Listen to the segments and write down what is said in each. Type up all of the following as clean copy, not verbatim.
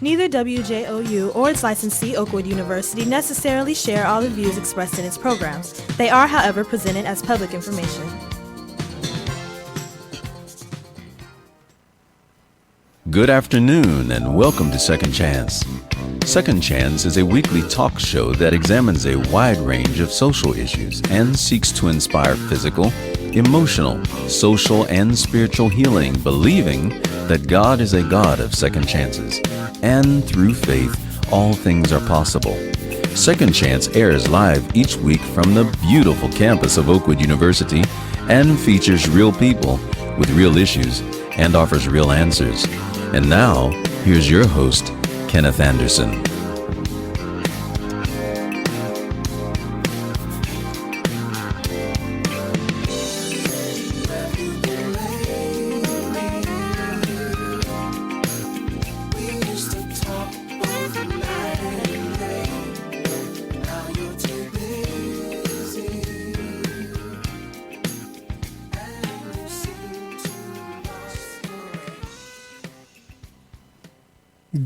Neither WJOU or its licensee, Oakwood University, necessarily share all the views expressed in its programs. They are, however, presented as public information. Good afternoon and welcome to Second Chance. Second Chance is a weekly talk show that examines a wide range of social issues and seeks to inspire physical, emotional, social, and spiritual healing, believing that God is a God of second chances. And through faith, all things are possible. Second Chance airs live each week from the beautiful campus of Oakwood University and features real people with real issues and offers real answers. And now, here's your host, Kenneth Anderson.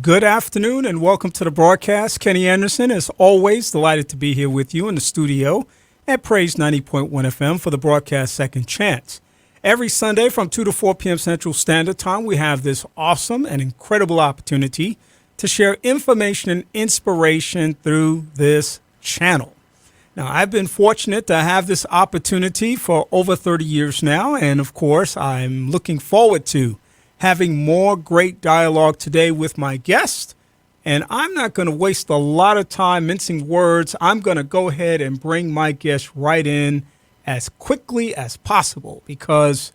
Good afternoon and welcome to the broadcast. Kenny Anderson, as always, delighted to be here with you in the studio at Praise 90.1 FM for the broadcast Second Chance. Every Sunday from 2 to 4 p.m. Central Standard Time, we have this awesome and incredible opportunity to share information and inspiration through this channel. Now, I've been fortunate to have this opportunity for over 30 years now, and of course, I'm looking forward to having more great dialogue today with my guest. And I'm not going to waste a lot of time mincing words. I'm going to go ahead and bring my guest right in as quickly as possible because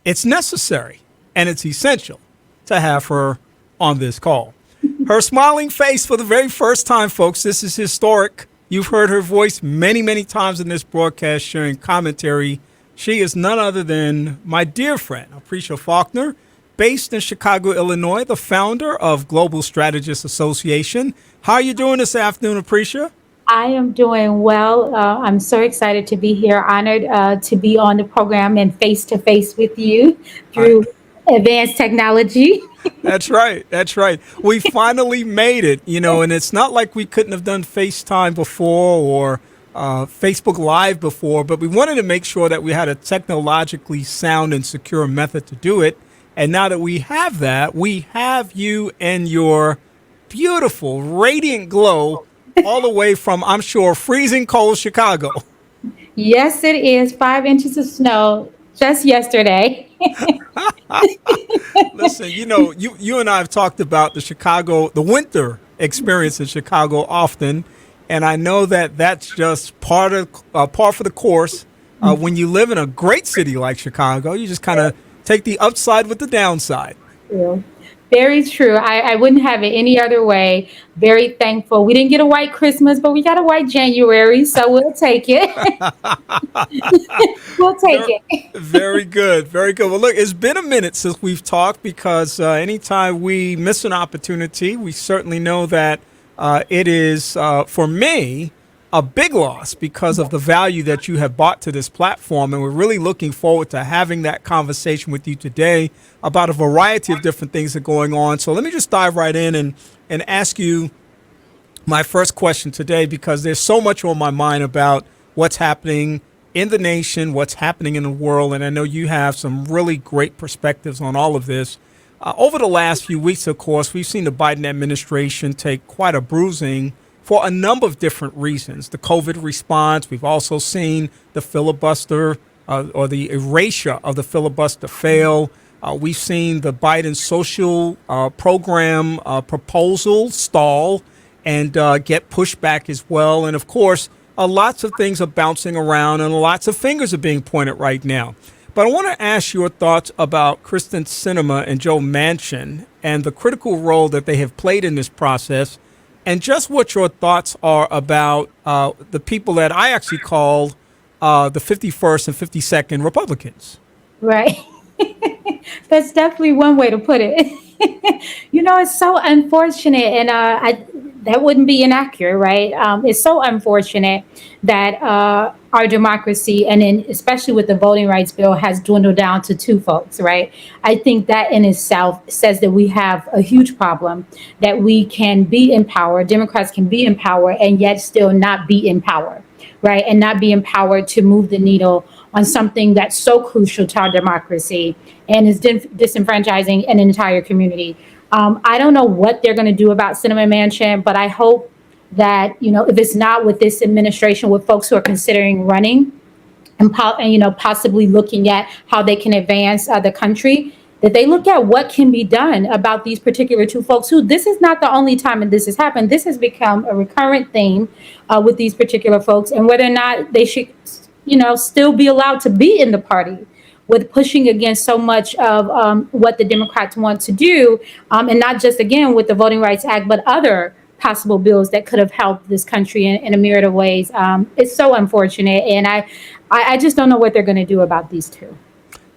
it's necessary and it's essential to have her on this call. Her smiling face for the very first time, folks. This is historic. You've heard her voice many, many times in this broadcast sharing commentary. She is none other than my dear friend, Appreccia Faulkner, based in Chicago, Illinois, the founder of Global Strategists Association. How are you doing this afternoon, Appreccia? I am doing well. I'm so excited to be here, honored to be on the program and face-to-face with you through advanced technology. That's right. That's right. We finally made it, and it's not like we couldn't have done FaceTime before or Facebook Live before, but we wanted to make sure that we had a technologically sound and secure method to do it. And now that we have that, we have you and your beautiful, radiant glow all the way from, I'm sure, freezing cold Chicago. Yes, it is. 5 inches of snow just yesterday. Listen, you and I have talked about the winter experience in Chicago often. And I know that that's just par for the course. When you live in a great city like Chicago, you just kind of take the upside with the downside. Yeah. Very true. I wouldn't have it any other way. Very thankful. We didn't get a white Christmas, but we got a white January, so we'll take it. We'll take it. Very good. Very good. Well, look, it's been a minute since we've talked because anytime we miss an opportunity, we certainly know that it is, for me, a big loss because of the value that you have brought to this platform. And we're really looking forward to having that conversation with you today about a variety of different things that are going on. So let me just dive right in and ask you my first question today, because there's so much on my mind about what's happening in the nation, what's happening in the world. And I know you have some really great perspectives on all of this. Over the last few weeks, of course, we've seen the Biden administration take quite a bruising for a number of different reasons. The COVID response, we've also seen the filibuster or the erasure of the filibuster fail. We've seen the Biden social program proposal stall and get pushed back as well. And of course, lots of things are bouncing around and lots of fingers are being pointed right now. But I want to ask your thoughts about Kyrsten Sinema and Joe Manchin and the critical role that they have played in this process, and just what your thoughts are about the people that I actually call the 51st and 52nd Republicans. Right. That's definitely one way to put it. It's so unfortunate. And that wouldn't be inaccurate, right? It's so unfortunate that our democracy, and then especially with the voting rights bill, has dwindled down to two folks, right? I think that in itself says that we have a huge problem, that we can be in power, Democrats can be in power, and yet still not be in power, right? And not be empowered to move the needle on something that's so crucial to our democracy and is disenfranchising an entire community. I don't know what they're going to do about Cinnamon Mansion, but I hope that, if it's not with this administration, with folks who are considering running and possibly looking at how they can advance the country, that they look at what can be done about these particular two folks who, this is not the only time that this has happened. This has become a recurrent theme with these particular folks, and whether or not they should, still be allowed to be in the party, with pushing against so much of what the Democrats want to do, and not just, again, with the Voting Rights Act, but other possible bills that could have helped this country in a myriad of ways. It's so unfortunate, and I just don't know what they're going to do about these two.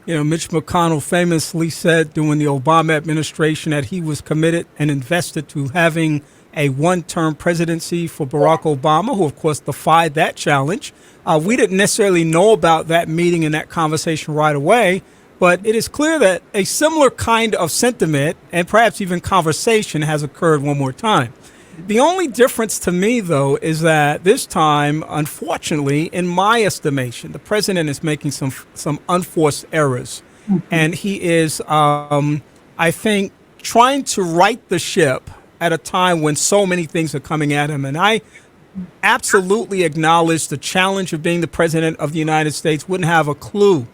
Mitch McConnell famously said during the Obama administration that he was committed and invested to having a one-term presidency for Barack Obama, who, of course, defied that challenge. We didn't necessarily know about that meeting and that conversation right away, but it is clear that a similar kind of sentiment and perhaps even conversation has occurred one more time. The only difference to me, though, is that this time, unfortunately, in my estimation, the president is making some unforced errors. Mm-hmm. And he is, I think, trying to right the ship at a time when so many things are coming at him. And I absolutely acknowledge the challenge of being the president of the United States. Wouldn't have a clue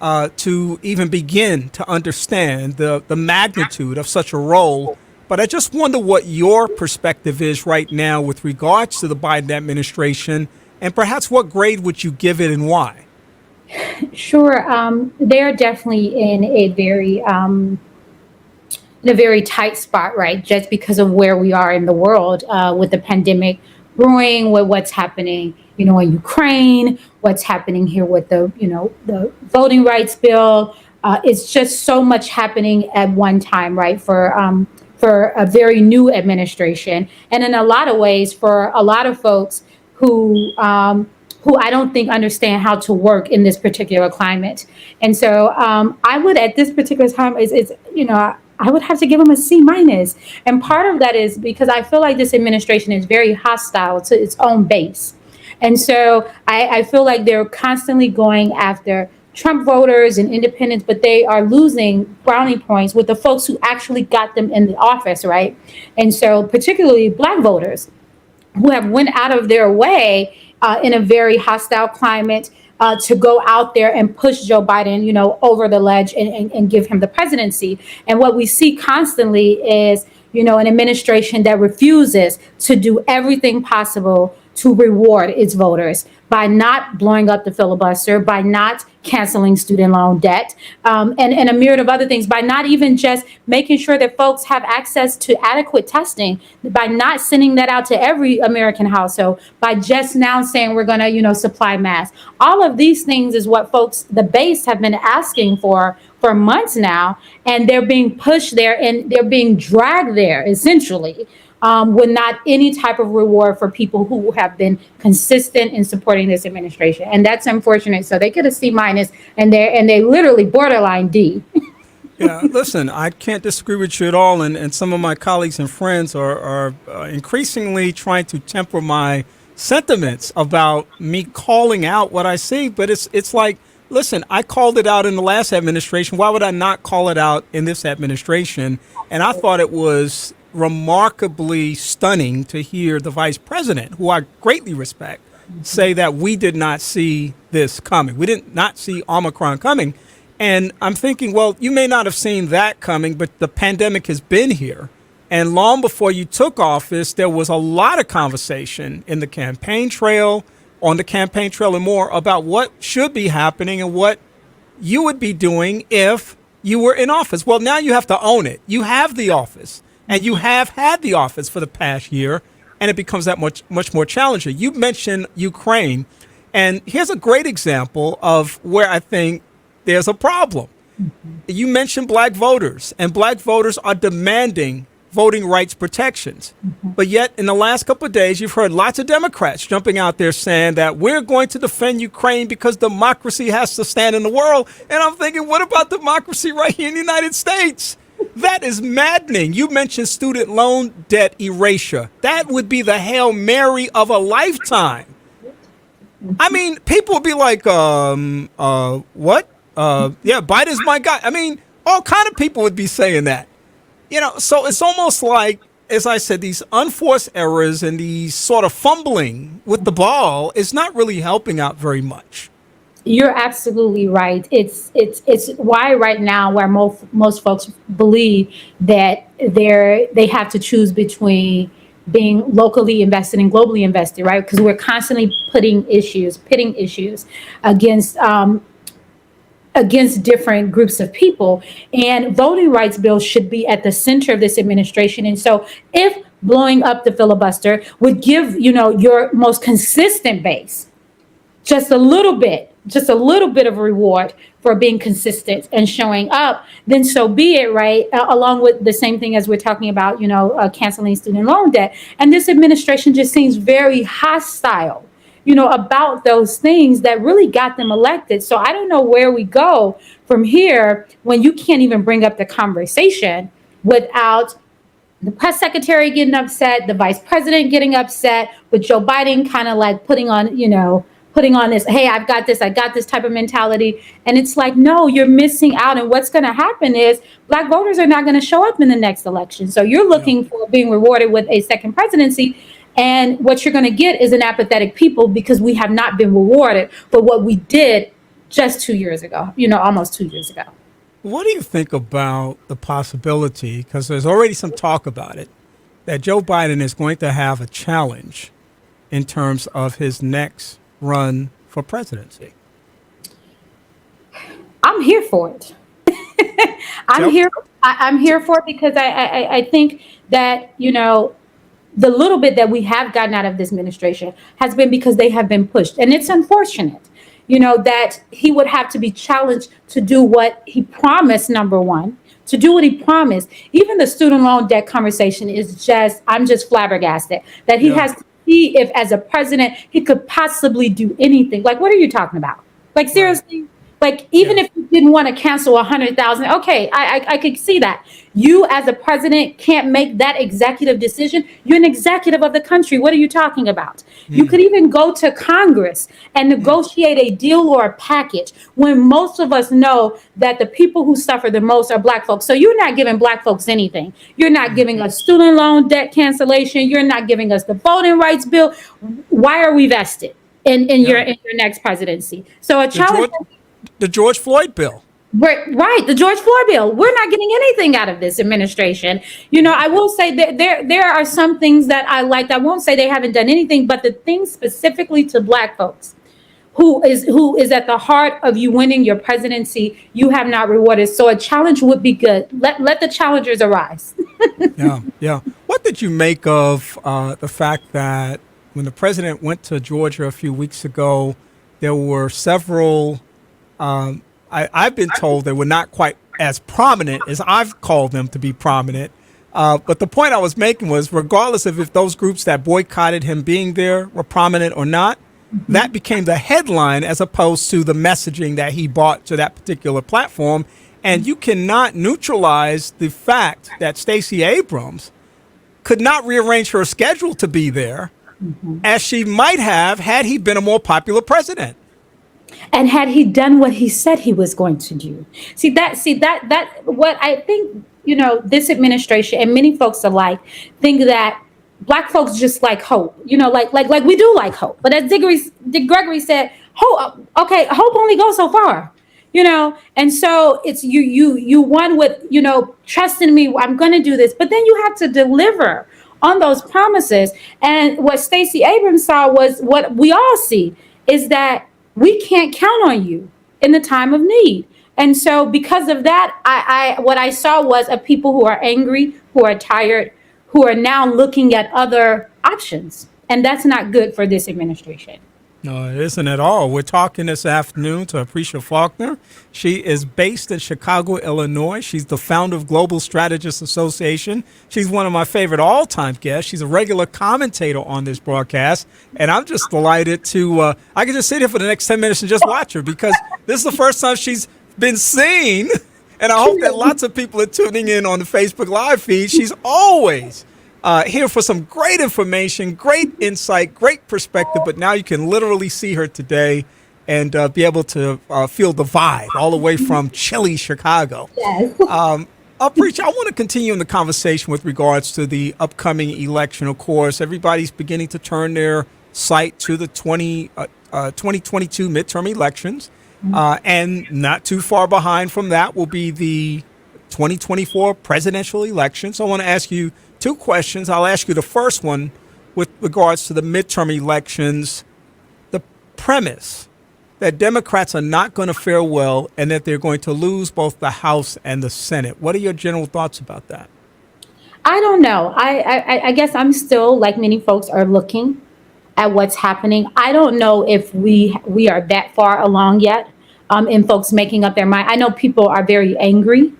to even begin to understand the magnitude of such a role. But I just wonder what your perspective is right now with regards to the Biden administration, and perhaps what grade would you give it and why? Sure. They're definitely in a very tight spot, right? Just because of where we are in the world with the pandemic brewing, with what's happening, in Ukraine, what's happening here with the voting rights bill. It's just so much happening at one time, right? For a very new administration, and in a lot of ways, for a lot of folks who I don't think understand how to work in this particular climate. And so I would, at this particular time, I would have to give them a C-. And part of that is because I feel like this administration is very hostile to its own base. And so I feel like they're constantly going after Trump voters and independents, but they are losing brownie points with the folks who actually got them in the office, right? And so particularly Black voters who have went out of their way in a very hostile climate to go out there and push Joe Biden, over the ledge and give him the presidency. And what we see constantly is, an administration that refuses to do everything possible to reward its voters by not blowing up the filibuster, by not canceling student loan debt, and a myriad of other things, by not even just making sure that folks have access to adequate testing, by not sending that out to every American household, by just now saying we're going to, supply masks. All of these things is what folks, the base, have been asking for months now, and they're being pushed there and they're being dragged there, essentially. With not any type of reward for people who have been consistent in supporting this administration. And that's unfortunate. So they get a C-, and they literally borderline D. Yeah, listen, I can't disagree with you at all. And some of my colleagues and friends are increasingly trying to temper my sentiments about me calling out what I see. But it's like, listen, I called it out in the last administration. Why would I not call it out in this administration? And I thought it was remarkably stunning to hear the vice president, who I greatly respect, say that we did not see this coming. We did not see Omicron coming. And I'm thinking, well, you may not have seen that coming, but the pandemic has been here. And long before you took office, there was a lot of conversation in the campaign trail, on the campaign trail and more, about what should be happening and what you would be doing if you were in office. Well, now you have to own it. You have the office. And you have had the office for the past year, and it becomes that much more challenging. You mentioned Ukraine, and here's a great example of where I think there's a problem. Mm-hmm. You mentioned Black voters, and Black voters are demanding voting rights protections. But yet, in the last couple of days, you've heard lots of Democrats jumping out there saying that we're going to defend Ukraine because democracy has to stand in the world. And I'm thinking, what about democracy right here in the United States? That is maddening. You mentioned student loan debt erasure. That would be the Hail Mary of a lifetime. I mean, people would be like, what? Yeah, Biden's my guy. I mean, all kind of people would be saying that. So it's almost like, as I said, these unforced errors and these sort of fumbling with the ball is not really helping out very much. You're absolutely right. It's why right now where most folks believe that they have to choose between being locally invested and globally invested, right? Because we're constantly pitting issues against different groups of people, and voting rights bills should be at the center of this administration. And so if blowing up the filibuster would give, your most consistent base just a little bit of reward for being consistent and showing up, then so be it, right? Along with the same thing as we're talking about, canceling student loan debt. And this administration just seems very hostile, about those things that really got them elected. So I don't know where we go from here when you can't even bring up the conversation without the press secretary getting upset, the vice president getting upset, with Joe Biden kind of like putting on this, hey, I've got this type of mentality. And it's like, no, you're missing out. And what's going to happen is Black voters are not going to show up in the next election. So you're looking for being rewarded with a second presidency. And what you're going to get is an apathetic people, because we have not been rewarded for what we did just 2 years ago, almost 2 years ago. What do you think about the possibility, because there's already some talk about it, that Joe Biden is going to have a challenge in terms of his next run for presidency? I'm here for it. I'm here for it because I think that, the little bit that we have gotten out of this administration has been because they have been pushed. And it's unfortunate, that he would have to be challenged to do what he promised, number one, to do what he promised. Even the student loan debt conversation is I'm just flabbergasted that he has to see if as a president, he could possibly do anything. Like, what are you talking about? Like, seriously? Like, even if you didn't want to cancel 100,000, okay, I could see that. You as a president can't make that executive decision. You're an executive of the country. What are you talking about? You could even go to Congress and negotiate a deal or a package when most of us know that the people who suffer the most are Black folks. So you're not giving Black folks anything. You're not giving us student loan debt cancellation. You're not giving us the voting rights bill. Why are we vested in your next presidency? So a challenge. The George Floyd bill. Right, the George Floyd bill. We're not getting anything out of this administration. I will say that there are some things that I liked. I won't say they haven't done anything, but the things specifically to Black folks, who is at the heart of you winning your presidency, you have not rewarded. So a challenge would be good. Let the challengers arise. Yeah. What did you make of the fact that when the president went to Georgia a few weeks ago, there were several I've been told they were not quite as prominent as I've called them to be prominent. But the point I was making was, regardless of if those groups that boycotted him being there were prominent or not, that became the headline as opposed to the messaging that he brought to that particular platform. And you cannot neutralize the fact that Stacey Abrams could not rearrange her schedule to be there as she might have had he been a more popular president. And had he done what he said he was going to do. See that what I think, this administration and many folks alike think that Black folks just like hope, like we do like hope. But as Dick Gregory said, hope only goes so far, and so it's you won with, trust in me, I'm going to do this. But then you have to deliver on those promises. And what Stacey Abrams saw was what we all see, is that we can't count on you in the time of need. And so because of that, what I saw was a people who are angry, who are tired, who are now looking at other options. And that's not good for this administration. No, it isn't at all. We're talking this afternoon to Appreccia Faulkner. She is based in Chicago, Illinois. She's the founder of Global Strategists Association. She's one of my favorite all-time guests. She's a regular commentator on this broadcast, and I'm just delighted to I can just sit here for the next 10 minutes and just watch her, because this is the first time she's been seen, and I hope that lots of people are tuning in on the Facebook Live feed. She's always here for some great information, great insight, great perspective, but now you can literally see her today and be able to feel the vibe all the way from chilly Chicago. Yes. Appreccia, I want to continue in the conversation with regards to the upcoming election. Of course, everybody's beginning to turn their sight to the 2022 midterm elections, and not too far behind from that will be the 2024 presidential election. So I want to ask you two questions. I'll ask you the first one with regards to the midterm elections. The premise that Democrats are not going to fare well and that they're going to lose both the House and the Senate. What are your general thoughts about that? I don't know. I guess I'm still, like many folks, are looking at what's happening. I don't know if we are that far along yet in folks making up their mind. I know people are very angry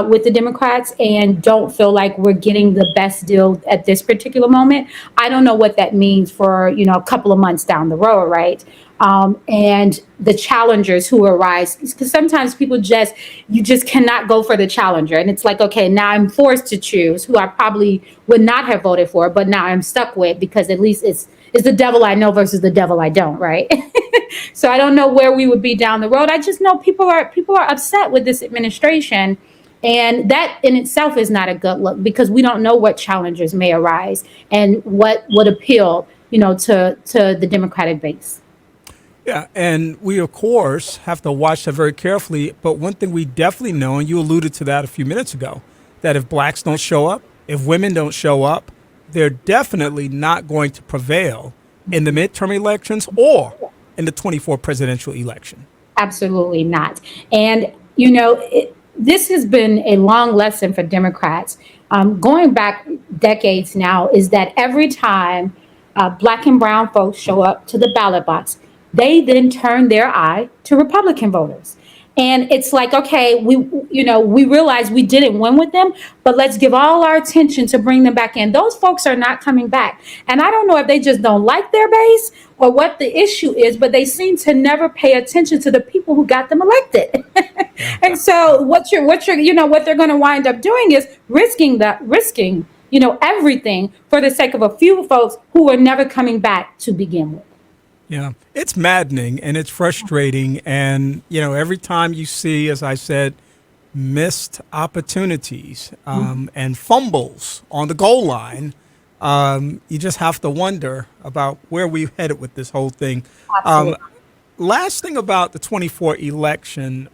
with the Democrats and don't feel like we're getting the best deal at this particular moment. I don't know what that means for, a couple of months down the road, right? And the challengers who arise, because sometimes people you just cannot go for the challenger. And it's like, okay, now I'm forced to choose who I probably would not have voted for, but now I'm stuck with, because at least it's the devil I know versus the devil I don't, right? So I don't know where we would be down the road. I just know people are upset with this administration. And that in itself is not a good look, because we don't know what challengers may arise and what would appeal, to the Democratic base. Yeah, and we, of course, have to watch that very carefully. But one thing we definitely know, and you alluded to that a few minutes ago, that if blacks don't show up, if women don't show up, they're definitely not going to prevail in the midterm elections or in the 24 presidential election. Absolutely not. And, this has been a long lesson for Democrats, going back decades now, is that every time Black and brown folks show up to the ballot box, they then turn their eye to Republican voters. And it's like, okay, we realize we didn't win with them, but let's give all our attention to bring them back in. Those folks are not coming back. And I don't know if they just don't like their base or what the issue is, but they seem to never pay attention to the people who got them elected. And so what they're going to wind up doing is risking everything for the sake of a few folks who are never coming back to begin with. Yeah, it's maddening and it's frustrating. And, every time you see, as I said, missed opportunities and fumbles on the goal line, you just have to wonder about where we're headed with this whole thing. Last thing about the 24 election,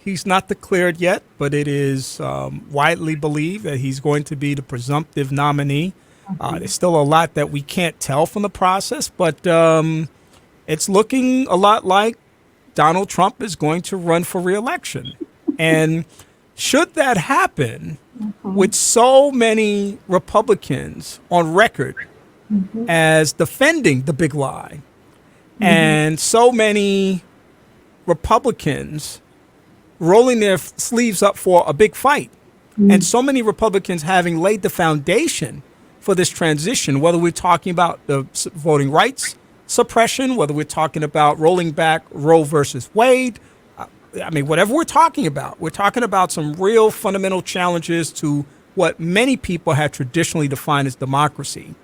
he's not declared yet, but it is widely believed that he's going to be the presumptive nominee. There's still a lot that we can't tell from the process, but it's looking a lot like Donald Trump is going to run for re-election. And should that happen, with so many Republicans on record as defending the big lie, and so many Republicans rolling their sleeves up for a big fight, and so many Republicans having laid the foundation for this transition, whether we're talking about the voting rights suppression, whether we're talking about rolling back Roe versus Wade, whatever we're talking about some real fundamental challenges to what many people have traditionally defined as democracy.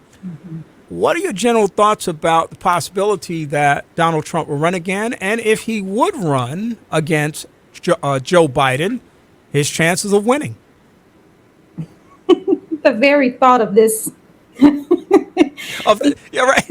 What are your general thoughts about the possibility that Donald Trump will run again? And if he would run against Joe Biden, his chances of winning? The very thought of this. Yeah, right.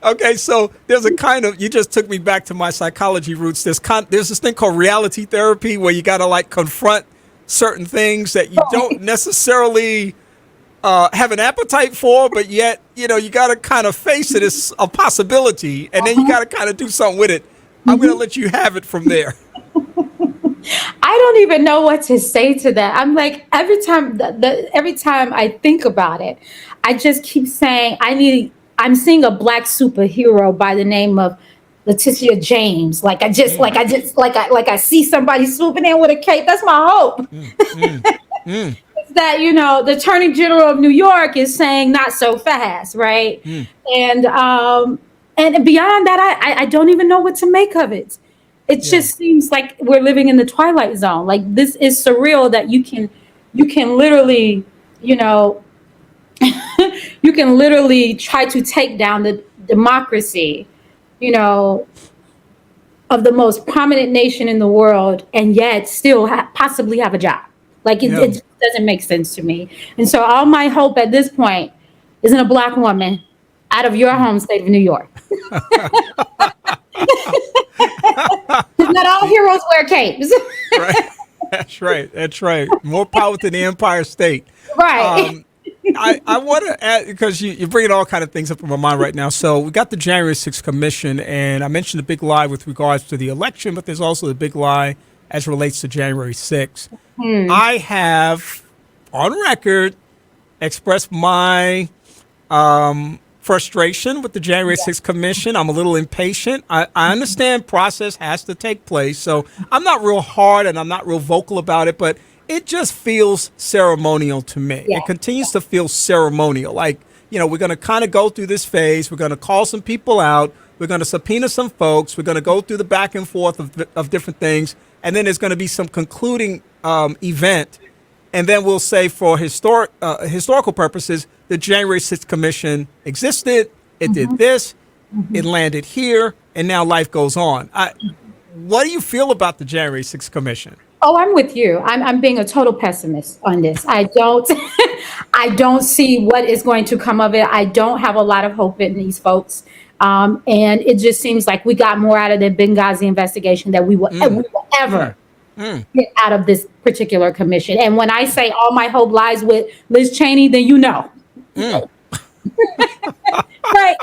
Okay, so there's a kind of, you just took me back to my psychology roots. There's this thing called reality therapy where you got to confront certain things that you don't necessarily have an appetite for, but yet, you got to kind of face it as a possibility, and then you got to kind of do something with it. I'm going to let you have it from there. I don't even know what to say to that. I'm like, every time every time I think about it, I just keep saying I'm seeing a black superhero by the name of Letitia James. Like I see somebody swooping in with a cape. That's my hope. That, the Attorney General of New York is saying not so fast, right? And beyond that, I don't even know what to make of it. It just seems like we're living in the Twilight Zone. Like, this is surreal that you can literally, you can literally try to take down the democracy, of the most prominent nation in the world, and yet still possibly have a job. Like, it just doesn't make sense to me. And so all my hope at this point is in a black woman out of your home state of New York. Not all heroes wear capes. Right. That's right. More power to the Empire State. Right. I want to add, because you're bringing all kind of things up in my mind right now. So we got the January 6th Commission, and I mentioned the big lie with regards to the election, but there's also the big lie as relates to January 6th. I have, on record, expressed my frustration with the January 6th Commission. I'm a little impatient. I understand process has to take place, so I'm not real hard and I'm not real vocal about it, but it just feels ceremonial to me. It continues to feel ceremonial. Like, we're going to kind of go through this phase. We're going to call some people out. We're going to subpoena some folks. We're going to go through the back and forth of different things. And then there's going to be some concluding event. And then we'll say, for historical purposes, the January 6th Commission existed. It did this. It landed here. And now life goes on. What do you feel about the January 6th Commission? Oh, I'm with you. I'm being a total pessimist on this. I don't see what is going to come of it. I don't have a lot of hope in these folks. And it just seems like we got more out of the Benghazi investigation than we will ever get out of this particular commission. And when I say all my hope lies with Liz Cheney, then Right.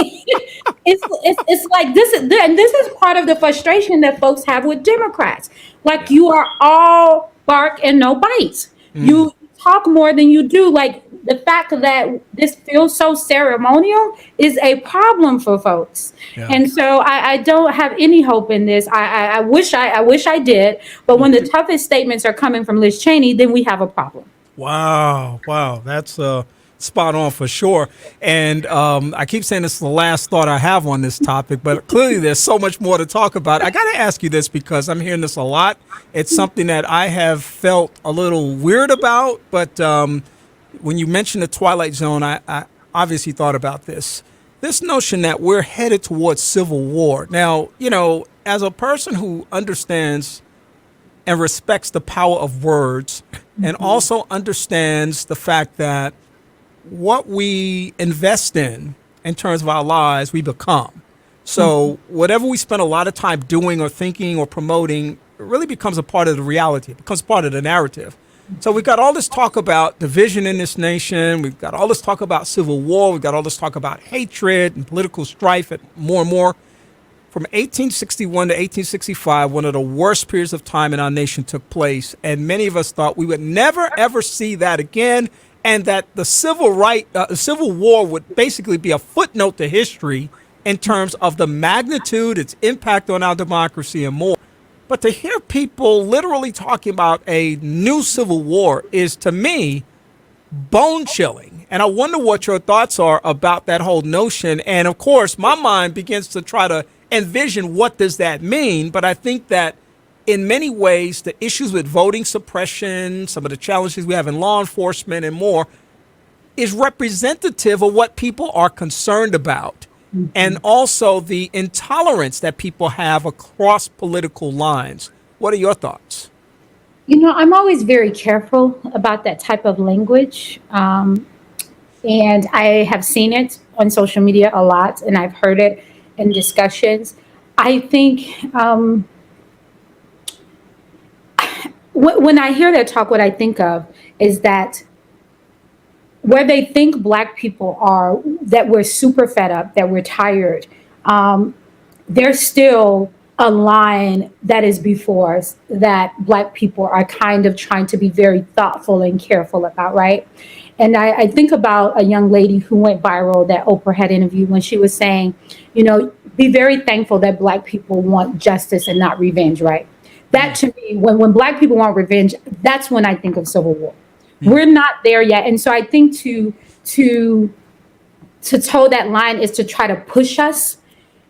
It's like this is part of the frustration that folks have with Democrats. Like, you are all bark and no bite. You talk more than you do. Like, the fact that this feels so ceremonial is a problem for folks. And so I don't have any hope in this. I wish I did. But when the toughest statements are coming from Liz Cheney, then we have a problem. Wow. That's spot on for sure. And I keep saying this is the last thought I have on this topic, but clearly there's so much more to talk about. I got to ask you this because I'm hearing this a lot. It's something that I have felt a little weird about, but when you mentioned the Twilight Zone, I obviously thought about this. This notion that we're headed towards civil war. Now, as a person who understands and respects the power of words and also understands the fact that what we invest in terms of our lives, we become. So whatever we spend a lot of time doing or thinking or promoting, it really becomes a part of the reality. It becomes part of the narrative. So we've got all this talk about division in this nation. We've got all this talk about civil war. We've got all this talk about hatred and political strife and more and more. From 1861 to 1865, one of the worst periods of time in our nation took place. And many of us thought we would never, ever see that again. And that the Civil War would basically be a footnote to history in terms of the magnitude, its impact on our democracy, and more. But to hear people literally talking about a new civil war is, to me, bone-chilling. And I wonder what your thoughts are about that whole notion. And, of course, my mind begins to try to envision what does that mean. But I think that in many ways, the issues with voting suppression, some of the challenges we have in law enforcement and more, is representative of what people are concerned about. And also the intolerance that people have across political lines. What are your thoughts? I'm always very careful about that type of language. And I have seen it on social media a lot, and I've heard it in discussions. I think when I hear that talk, what I think of is that where they think Black people are, that we're super fed up, that we're tired, they're still a line that is before us that Black people are kind of trying to be very thoughtful and careful about, right? And I think about a young lady who went viral that Oprah had interviewed when she was saying, be very thankful that Black people want justice and not revenge, right? That to me, when Black people want revenge, that's when I think of civil war. We're not there yet. And so I think to toe that line is to try to push us,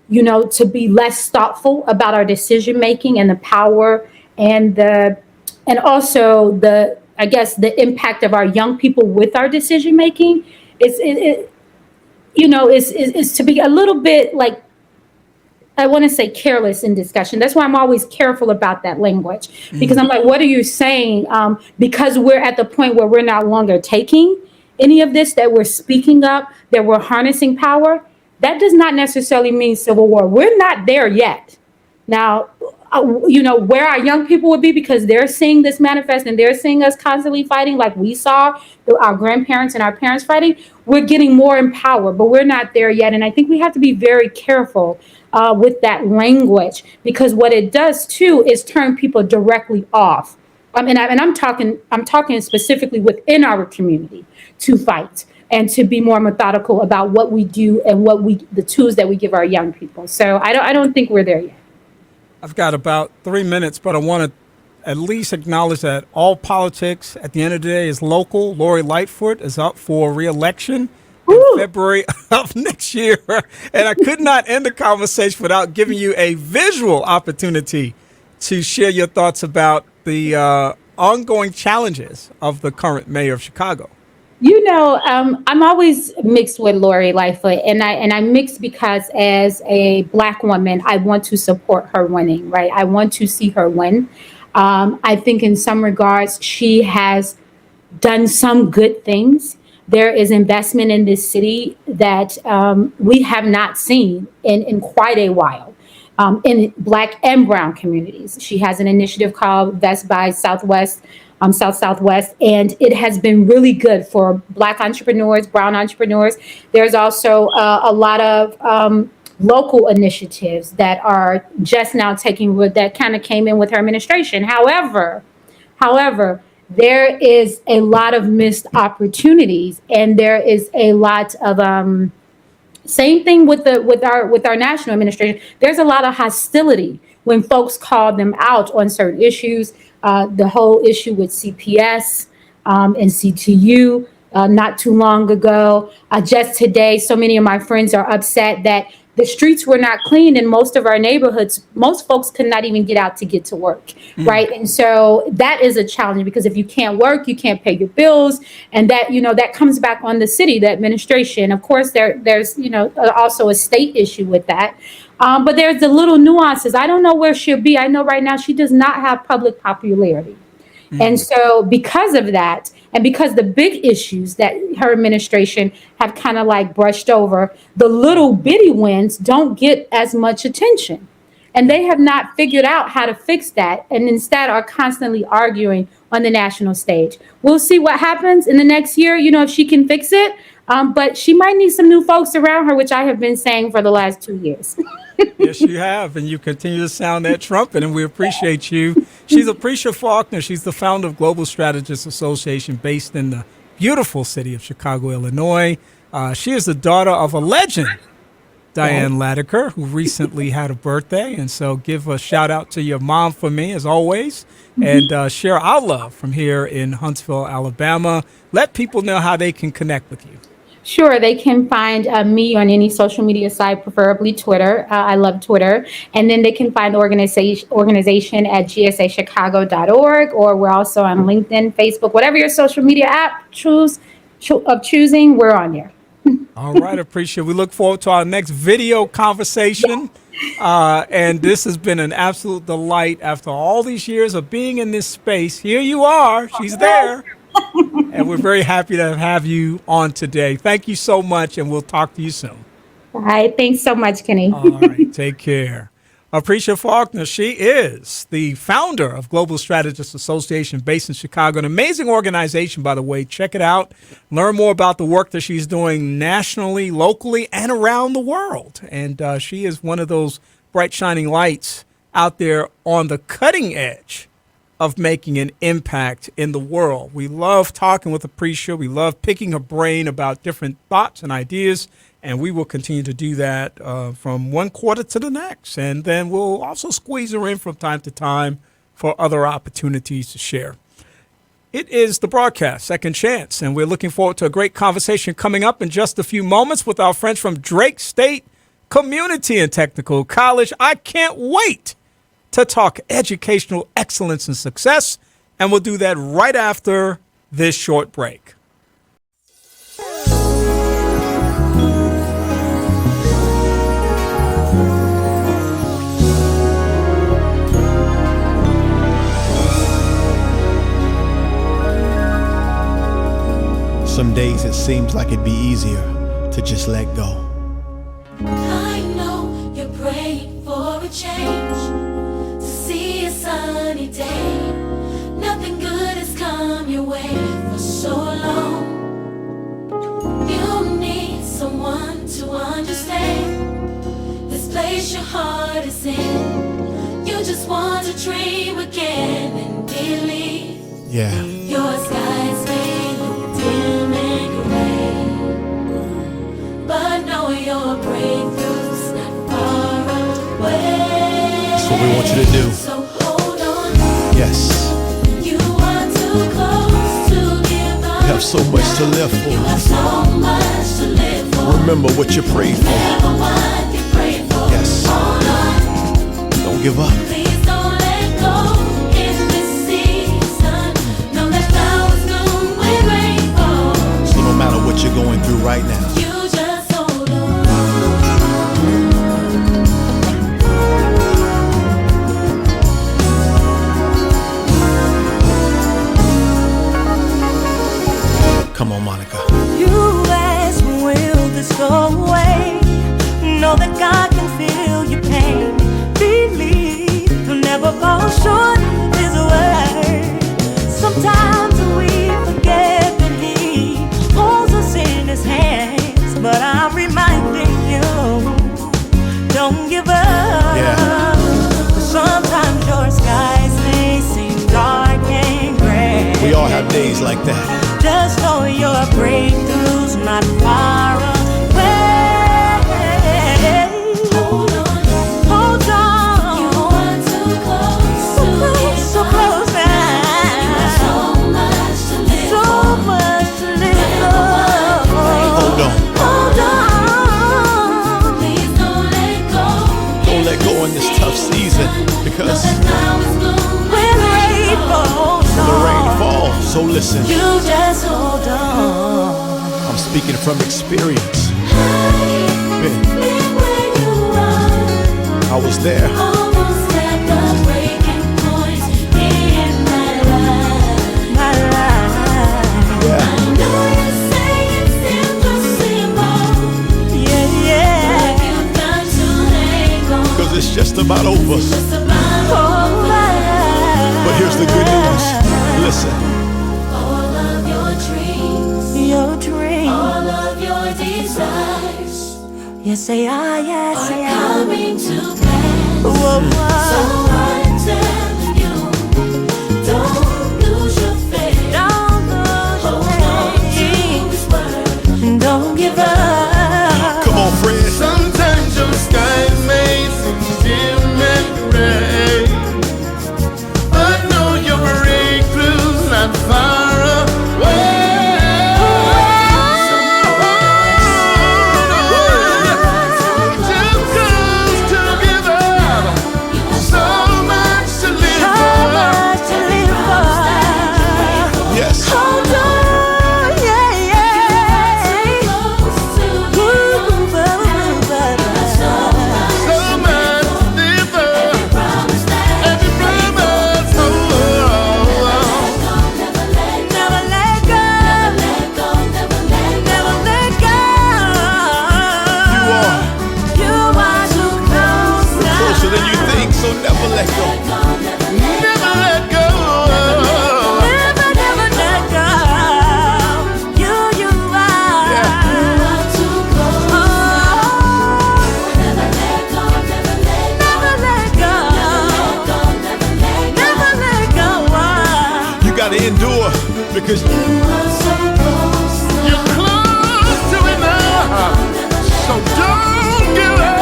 to be less thoughtful about our decision making and the power and also the impact of our young people with our decision making is to be a little bit like, I want to say careless in discussion. That's why I'm always careful about that language, because I'm like, what are you saying? Because we're at the point where we're no longer taking any of this, that we're speaking up, that we're harnessing power. That does not necessarily mean civil war. We're not there yet. Now, where our young people would be, because they're seeing this manifest and they're seeing us constantly fighting like we saw our grandparents and our parents fighting. We're getting more empowered, but we're not there yet. And I think we have to be very careful with that language, because what it does too is turn people directly off. And I'm talking specifically within our community to fight and to be more methodical about what we do and the tools that we give our young people. So I don't think we're there yet. I've got about 3 minutes, but I want to at least acknowledge that all politics at the end of the day is local. Lori Lightfoot is up for re-election in February of next year. And I could not end the conversation without giving you a visual opportunity to share your thoughts about the ongoing challenges of the current mayor of Chicago. I'm always mixed with Lori Lightfoot, and I'm mixed because as a Black woman, I want to support her winning, right? I want to see her win. I think in some regards, she has done some good things. There is investment in this city that we have not seen in quite a while. In Black and Brown communities. She has an initiative called Vest by Southwest, South-Southwest, and it has been really good for Black entrepreneurs, Brown entrepreneurs. There's also a lot of local initiatives that are just now taking root that kind of came in with her administration. However, there is a lot of missed opportunities, and there is a lot of same thing with our national administration. There's a lot of hostility when folks call them out on certain issues. The whole issue with CPS and CTU not too long ago. Just today, so many of my friends are upset that the streets were not clean in most of our neighborhoods. Most folks could not even get out to get to work, right? And so that is a challenge, because if you can't work, you can't pay your bills, and that comes back on the city, the administration. Of course, there's also a state issue with that, but there's the little nuances. I don't know where she'll be. I know right now she does not have public popularity. And so because of that, and because the big issues that her administration have kind of like brushed over, the little bitty wins don't get as much attention. And they have not figured out how to fix that, and instead are constantly arguing on the national stage. We'll see what happens in the next year, if she can fix it. But she might need some new folks around her, which I have been saying for the last 2 years. Yes, you have. And you continue to sound that trumpet, and we appreciate you. She's Appreccia Faulkner. She's the founder of Global Strategists Association, based in the beautiful city of Chicago, Illinois. She is the daughter of a legend, Diane Latiker, who recently had a birthday. And so give a shout out to your mom for me, as always, and share our love from here in Huntsville, Alabama. Let people know how they can connect with you. Sure, they can find me on any social media site, preferably Twitter. I love Twitter. And then they can find the organization at gsachicago.org, or we're also on LinkedIn, Facebook, whatever your social media app choosing, we're on there. All right, Appreccia. We look forward to our next video conversation. And this has been an absolute delight after all these years of being in this space. Here you are. She's there. And we're very happy to have you on today. Thank you so much, and we'll talk to you soon. All right. Thanks so much, Kenny. All right. Take care. Appreccia Faulkner, she is the founder of Global Strategists Association, based in Chicago. An amazing organization, by the way. Check it out. Learn more about the work that she's doing nationally, locally, and around the world. And she is one of those bright, shining lights out there on the cutting edge of making an impact in the world. We love talking with Appreccia. We love picking her brain about different thoughts and ideas, and we will continue to do that from one quarter to the next. And then we'll also squeeze her in from time to time for other opportunities to share. It is the broadcast, Second Chance, and we're looking forward to a great conversation coming up in just a few moments with our friends from Drake State Community and Technical College. I can't wait to talk educational excellence and success, and we'll do that right after this short break. Some days it seems like it'd be easier to just let go. I know you're praying for a change, to see a sunny day. Nothing good has come your way for so long. You need someone to understand this place your heart is in. You just want to dream again and believe. Yeah. Your skies may look dim and gray, but know your breakthrough's not far away. That's what we want you to do. So hold on. Yes. You are too close to give up. You have so much to live for. You have so much to live for. Remember what you prayed for. Remember what you prayed for. Yes. Hold on. Don't give up. Please don't let go in this season. Know that flowers bloom when rain falls. So no matter what you're going through right now, You just hold on. come on, Monica. You ask, will this go away? Know that God can feel your pain. Believe he'll never fall short of his word. Sometimes we forget that he holds us in his hands, but I'm reminding you, don't give up. Yeah. Sometimes your skies may seem dark and gray. We all have days like that. Just know your breakthrough's not far away. Hold on. Hold on. You are too close So to close, give so up. close You have now. so much to live So for. much to live for. Hold on. Hold on. Please don't let go. Don't let go in this tough season, because Know that flowers bloom When rain falls the rain on, falls. So listen, you just hold on. I'm speaking from experience. Been where you are. I was there. Almost at the breaking point in my life. My life. Yeah. I know you say it's impossible, Yeah, yeah. but you've got to hang on. Because it's just about over. Just about over. But here's the good news. Listen, All of your dreams, Your dream. all of your desires Yes, say I, yes, are say I. coming to pass. Whoa, So whoa. I'm telling you, don't lose your faith. Don't lose your Hold on to faith. His word. Don't give up. come on, Fred. Sometimes your skies may seem dim and gray, but know your breakthrough's not far away. Too close to give up. So gotta endure because You're close to it now, so don't give up.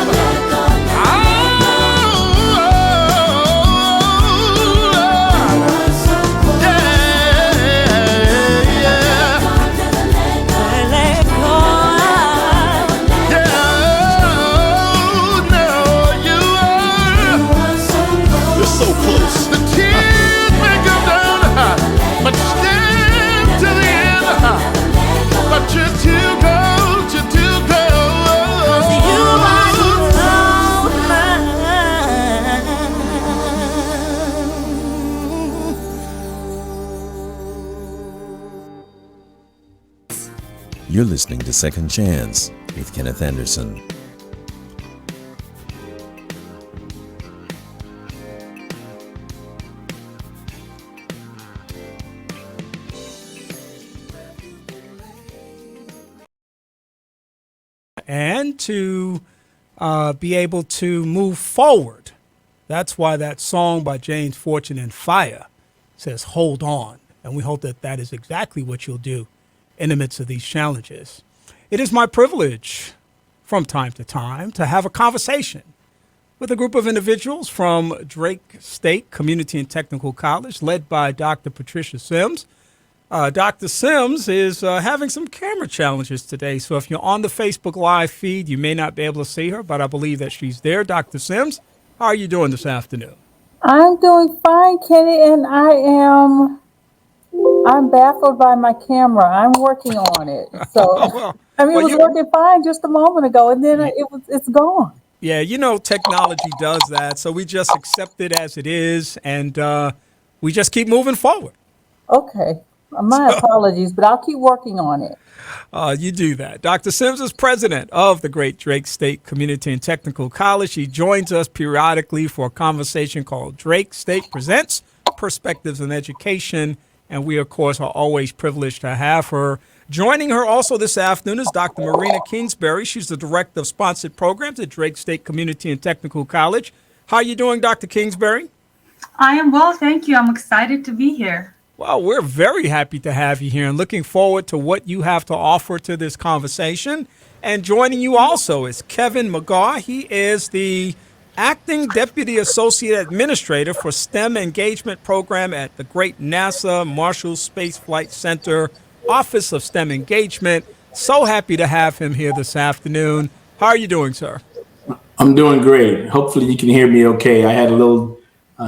so close. The tears may go down, but stand to the end. But you're too close, you're too close. You are too close. You're listening to Second Chance with Kenneth Anderson. And to be able to move forward. That's why that song by James Fortune and Fire says, hold on. And we hope that that is exactly what you'll do in the midst of these challenges. It is my privilege from time to time to have a conversation with a group of individuals from Drake State Community and Technical College, led by Dr. Patricia Sims. Dr. Sims is having some camera challenges today, so if you're on the Facebook Live feed, you may not be able to see her, but I believe that she's there. Dr. Sims, how are you doing this afternoon? I'm doing fine, Kenny, and I'm baffled by my camera. I'm working on it. So it was working fine just a moment ago, and then it's gone. Yeah, you know, technology does that, so we just accept it as it is, and we just keep moving forward. Okay. My apologies, but I'll keep working on it. You do that. Dr. Sims is president of the great Drake State Community and Technical College. She joins us periodically for a conversation called Drake State Presents Perspectives in Education. And we, of course, are always privileged to have her. Joining her also this afternoon is Dr. Marina Kingsbury. She's the director of sponsored programs at Drake State Community and Technical College. How are you doing, Dr. Kingsbury? I am well, thank you. I'm excited to be here. Well, we're very happy to have you here and looking forward to what you have to offer to this conversation. And joining you also is Kevin McGaw. He is the Acting Deputy Associate Administrator for STEM Engagement Program at the great NASA Marshall Space Flight Center Office of STEM Engagement. So happy to have him here this afternoon. How are you doing, sir? I'm doing great. Hopefully you can hear me okay. I had a little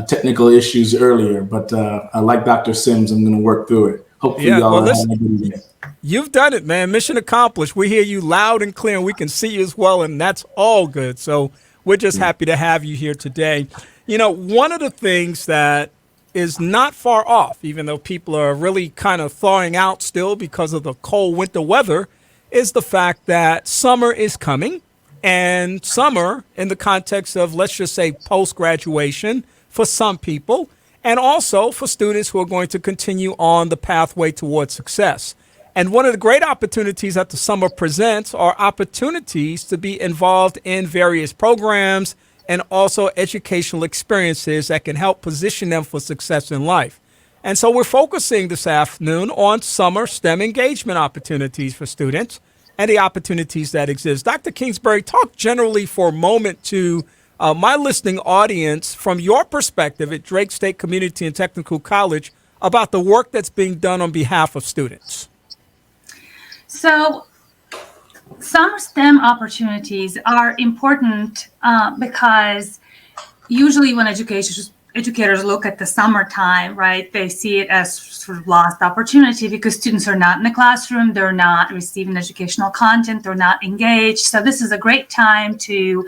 technical issues earlier, but like Dr. Sims, I'm going to work through it. Hopefully y'all have a good day. You've done it, man. Mission accomplished. We hear you loud and clear, and we can see you as well, and that's all good. So we're just happy to have you here today. You know, one of the things that is not far off, even though people are really kind of thawing out still because of the cold winter weather, is the fact that summer is coming, and summer in the context of, let's just say, post-graduation, for some people, and also for students who are going to continue on the pathway towards success. And one of the great opportunities that the summer presents are opportunities to be involved in various programs and also educational experiences that can help position them for success in life. And so we're focusing this afternoon on summer STEM engagement opportunities for students and the opportunities that exist. Dr. Kingsbury, talk generally for a moment to my listening audience, from your perspective at Drake State Community and Technical College, about the work that's being done on behalf of students. So summer STEM opportunities are important because usually when educators look at the summertime, right, they see it as sort of lost opportunity because students are not in the classroom, they're not receiving educational content, they're not engaged. So this is a great time to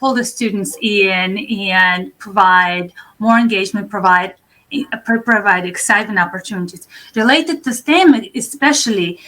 pull the students in and provide more engagement, provide excitement opportunities. Related to STEM especially,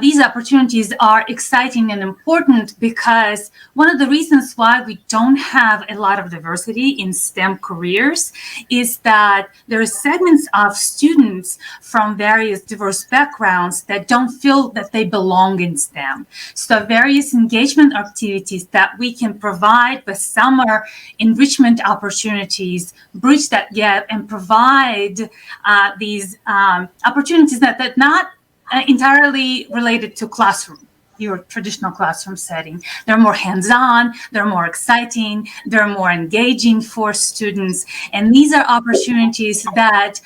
these opportunities are exciting and important because one of the reasons why we don't have a lot of diversity in STEM careers is that there are segments of students from various diverse backgrounds that don't feel that they belong in STEM. So various engagement activities that we can provide with summer enrichment opportunities bridge that gap and provide provide these opportunities that not entirely related to your traditional classroom setting. They're more hands-on, they're more exciting, they're more engaging for students. And these are opportunities that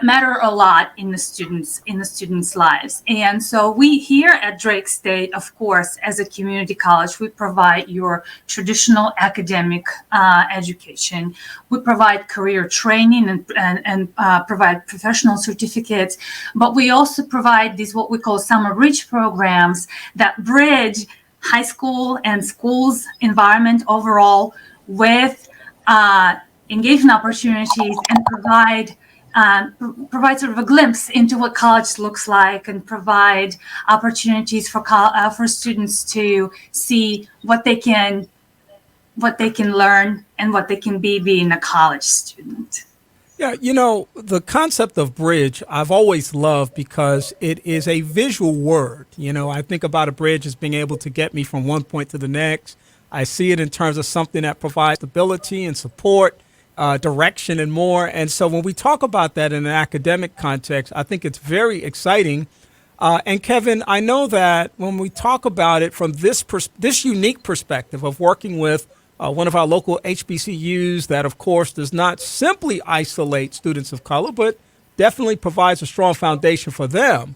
matter a lot in the students' lives. And so we here at Drake State, of course, as a community college, we provide your traditional academic education. We provide career training and provide professional certificates, but we also provide these what we call summer bridge programs that bridge high school and schools environment overall with engagement opportunities and provide sort of a glimpse into what college looks like, and provide opportunities for students to see what they can learn and what they can be being a college student. Yeah, the concept of bridge I've always loved because it is a visual word. I think about a bridge as being able to get me from one point to the next. I see it in terms of something that provides stability and support, direction and more. And so when we talk about that in an academic context, I think it's very exciting. And Kevin, I know that when we talk about it from this unique perspective of working with one of our local HBCUs that, of course, does not simply isolate students of color, but definitely provides a strong foundation for them,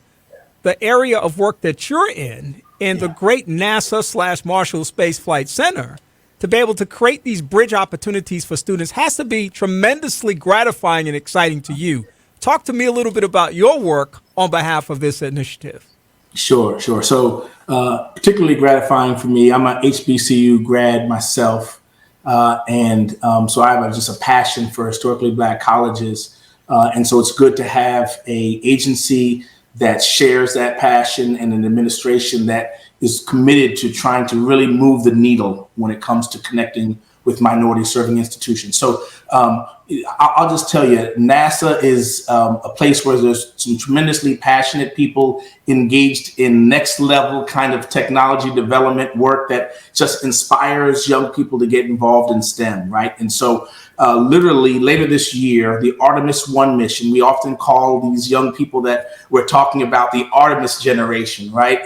the area of work that you're in the great NASA/Marshall Space Flight Center, to be able to create these bridge opportunities for students has to be tremendously gratifying and exciting to you. Talk to me a little bit about your work on behalf of this initiative. Sure. So particularly gratifying for me, I'm an HBCU grad myself. So I have just a passion for historically Black colleges. And so it's good to have an agency that shares that passion and an administration that is committed to trying to really move the needle when it comes to connecting with minority serving institutions. So I'll just tell you, NASA is a place where there's some tremendously passionate people engaged in next level kind of technology development work that just inspires young people to get involved in STEM, right? And so literally later this year, the Artemis-1 mission, we often call these young people that we're talking about the Artemis generation, right?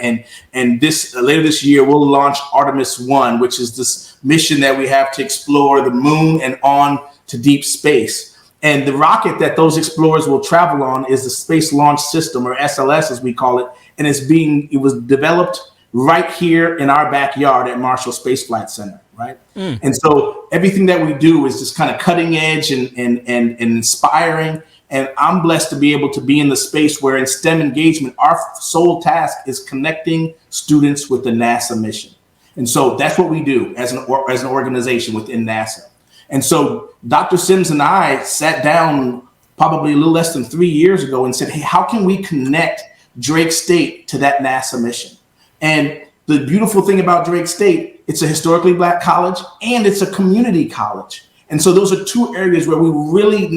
And this later this year, we'll launch Artemis-1, which is this mission that we have to explore the moon and on to deep space. And the rocket that those explorers will travel on is the Space Launch System, or SLS as we call it. And it was developed right here in our backyard at Marshall Space Flight Center, right? And so everything that we do is just kind of cutting edge and inspiring. And I'm blessed to be able to be in the space where in STEM engagement, our sole task is connecting students with the NASA mission. And so that's what we do as an organization within NASA. And so Dr. Sims and I sat down probably a little less than 3 years ago and said, hey, how can we connect Drake State to that NASA mission? And the beautiful thing about Drake State, it's a historically Black college and it's a community college. And so those are two areas where we really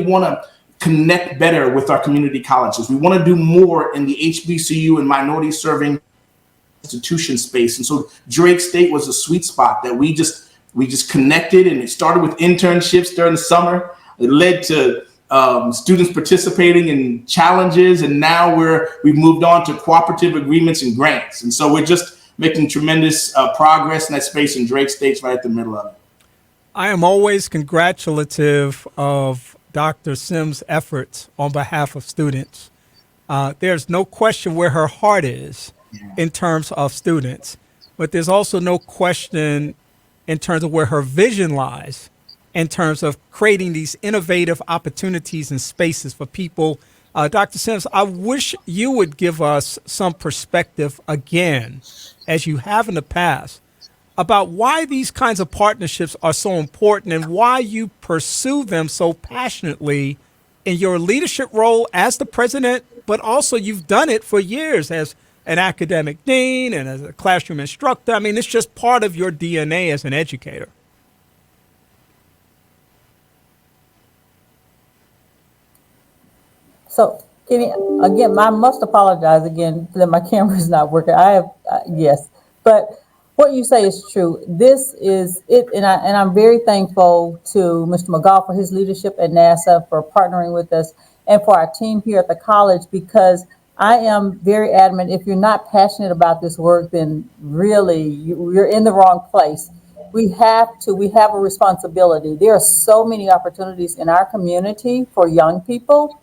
want to connect better with our community colleges. We want to do more in the HBCU and minority serving institution space. And so Drake State was a sweet spot that we just connected, and it started with internships during the summer. It led to students participating in challenges, and now we've moved on to cooperative agreements and grants. And so we're just making tremendous progress in that space, and Drake State's right at the middle of it. I am always congratulative of Dr. Sims' efforts on behalf of students. There's no question where her heart is in terms of students, but there's also no question in terms of where her vision lies in terms of creating these innovative opportunities and spaces for people. Dr. Sims, I wish you would give us some perspective again, as you have in the past, about why these kinds of partnerships are so important and why you pursue them so passionately in your leadership role as the president, but also you've done it for years as an academic dean and as a classroom instructor. I mean, it's just part of your DNA as an educator. So, Kenny, again, I must apologize again that my camera is not working. Yes, but What you say is true. This is it, and I'm very thankful to Mr. McGaugh for his leadership at NASA, for partnering with us, and for our team here at the college, because I am very adamant. If you're not passionate about this work, then really you're in the wrong place. We have a responsibility. There are so many opportunities in our community for young people,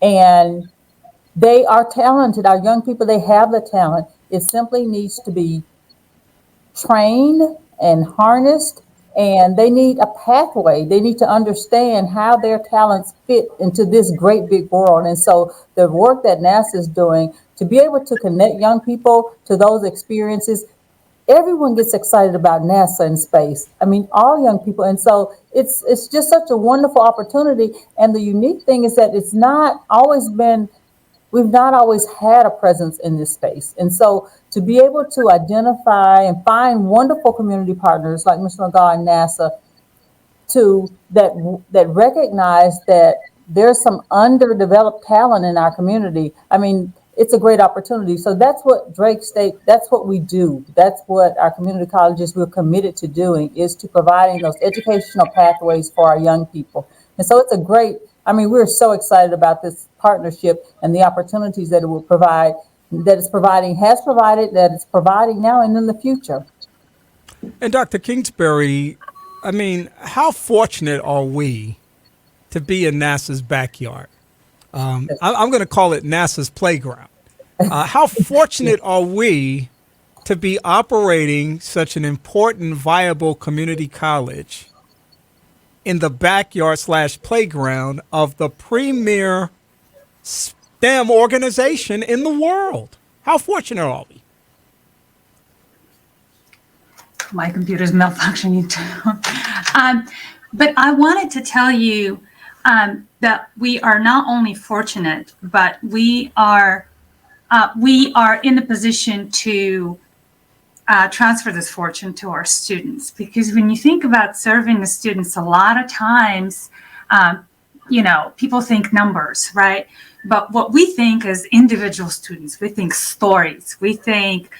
and they are talented. Our young people, they have the talent. It simply needs to be trained and harnessed, and they need a pathway. They need to understand how their talents fit into this great big world. And so the work that NASA is doing to be able to connect young people to those experiences, everyone gets excited about NASA and space. I mean, all young people. And so it's just such a wonderful opportunity. And the unique thing is that we've not always had a presence in this space. And so to be able to identify and find wonderful community partners like Mr. McGaugh and NASA that recognize that there's some underdeveloped talent in our community. I mean, it's a great opportunity. So that's what Drake State, that's what we do. That's what our community colleges, we're committed to doing, is to providing those educational pathways for our young people. And so it's we're so excited about this partnership and the opportunities that it will provide, that it's providing, has provided, that it's providing now and in the future. And Dr. Kingsbury, I mean, how fortunate are we to be in NASA's backyard? I'm going to call it NASA's playground. How fortunate are we to be operating such an important, viable community college in the backyard / playground of the premier STEM organization in the world? How fortunate are we? My computer's malfunctioning too. But I wanted to tell you that we are not only fortunate, but we are in a position to transfer this fortune to our students. Because when you think about serving the students, a lot of times, people think numbers, right? But what we think as individual students, we think stories, we think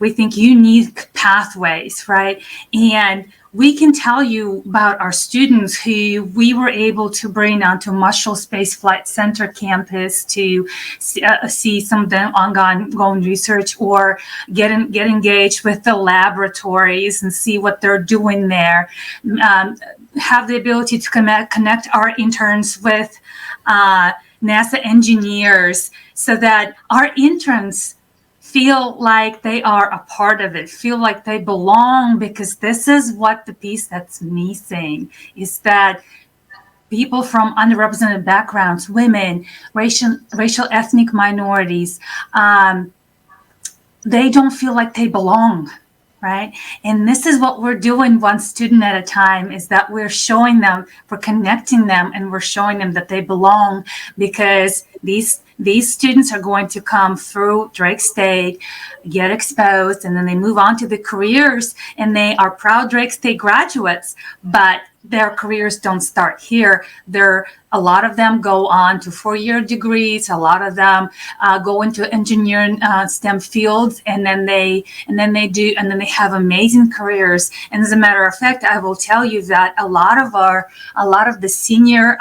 unique pathways, right? And we can tell you about our students who we were able to bring onto Marshall Space Flight Center campus to see some of the ongoing research, or get engaged with the laboratories and see what they're doing there. Have the ability to connect our interns with NASA engineers, so that our interns feel like they are a part of it, feel like they belong, because this is what the piece that's missing, is that people from underrepresented backgrounds, women, racial ethnic minorities, they don't feel like they belong, right? And this is what we're doing one student at a time, is that we're showing them, we're connecting them, and we're showing them that they belong, because these students are going to come through Drake State, get exposed, and then they move on to the careers, and they are proud Drake State graduates, but their careers don't start here. A lot of them go on to 4-year degrees. A lot of them go into engineering STEM fields, and then they have amazing careers. And as a matter of fact, I will tell you that a lot of the senior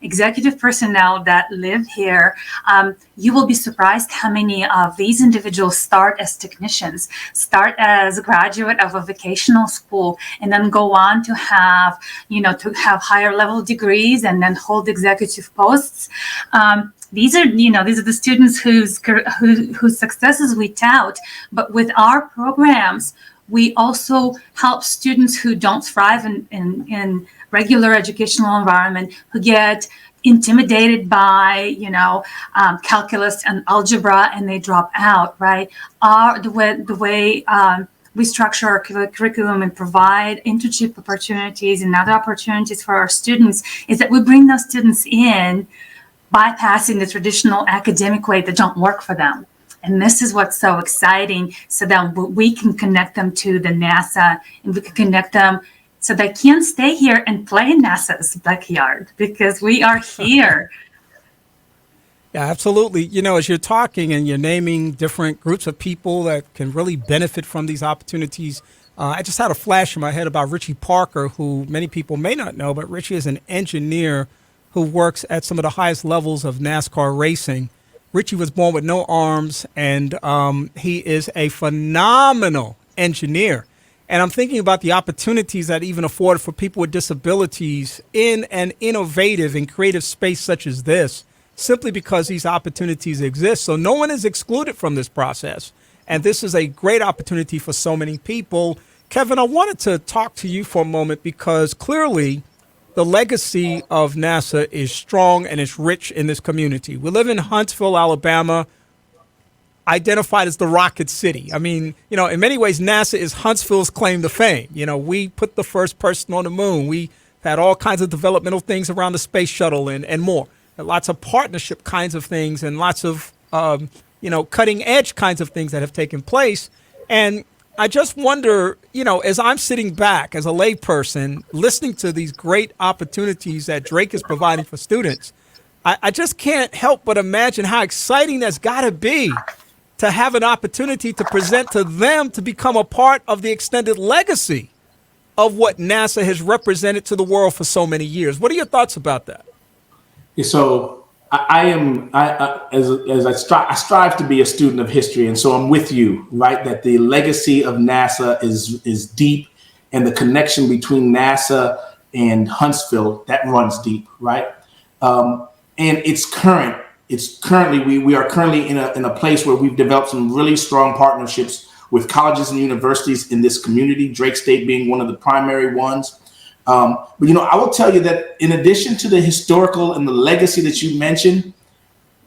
executive personnel that live here, you will be surprised how many of these individuals start as technicians, start as a graduate of a vocational school, and then go on to have higher level degrees and then hold executive posts. These are the students whose successes we tout. But with our programs, we also help students who don't thrive in regular educational environment, who get intimidated by calculus and algebra, and they drop out, right? The way we structure our curriculum and provide internship opportunities and other opportunities for our students is that we bring those students in, bypassing the traditional academic way that don't work for them. And this is what's so exciting, so that we can connect them to the NASA, and we can connect them so they can stay here and play in NASA's backyard, because we are here. Yeah, absolutely. You know, as you're talking and you're naming different groups of people that can really benefit from these opportunities, I just had a flash in my head about Richie Parker, who many people may not know, but Richie is an engineer who works at some of the highest levels of NASCAR racing. Richie was born with no arms, and he is a phenomenal engineer. And I'm thinking about the opportunities that even afforded for people with disabilities in an innovative and creative space such as this, simply because these opportunities exist. So no one is excluded from this process. And this is a great opportunity for so many people. Kevin, I wanted to talk to you for a moment because clearly the legacy of NASA is strong and it's rich in this community. We live in Huntsville, Alabama, identified as the Rocket City. I mean, you know, in many ways, NASA is Huntsville's claim to fame. You know, we put the first person on the moon. We had all kinds of developmental things around the space shuttle and more. Lots of partnership kinds of things and lots of, cutting edge kinds of things that have taken place. And I just wonder, you know, as I'm sitting back as a layperson, listening to these great opportunities that Drake is providing for students, I just can't help but imagine how exciting that's got to be to have an opportunity to present to them to become a part of the extended legacy of what NASA has represented to the world for so many years. What are your thoughts about that? So I strive to be a student of history, and so I'm with you, right? That the legacy of NASA is deep, and the connection between NASA and Huntsville that runs deep, right? And it's current. We are currently in a place where we've developed some really strong partnerships with colleges and universities in this community. Drake State being one of the primary ones. But, you know, I will tell you that in addition to the historical and the legacy that you mentioned,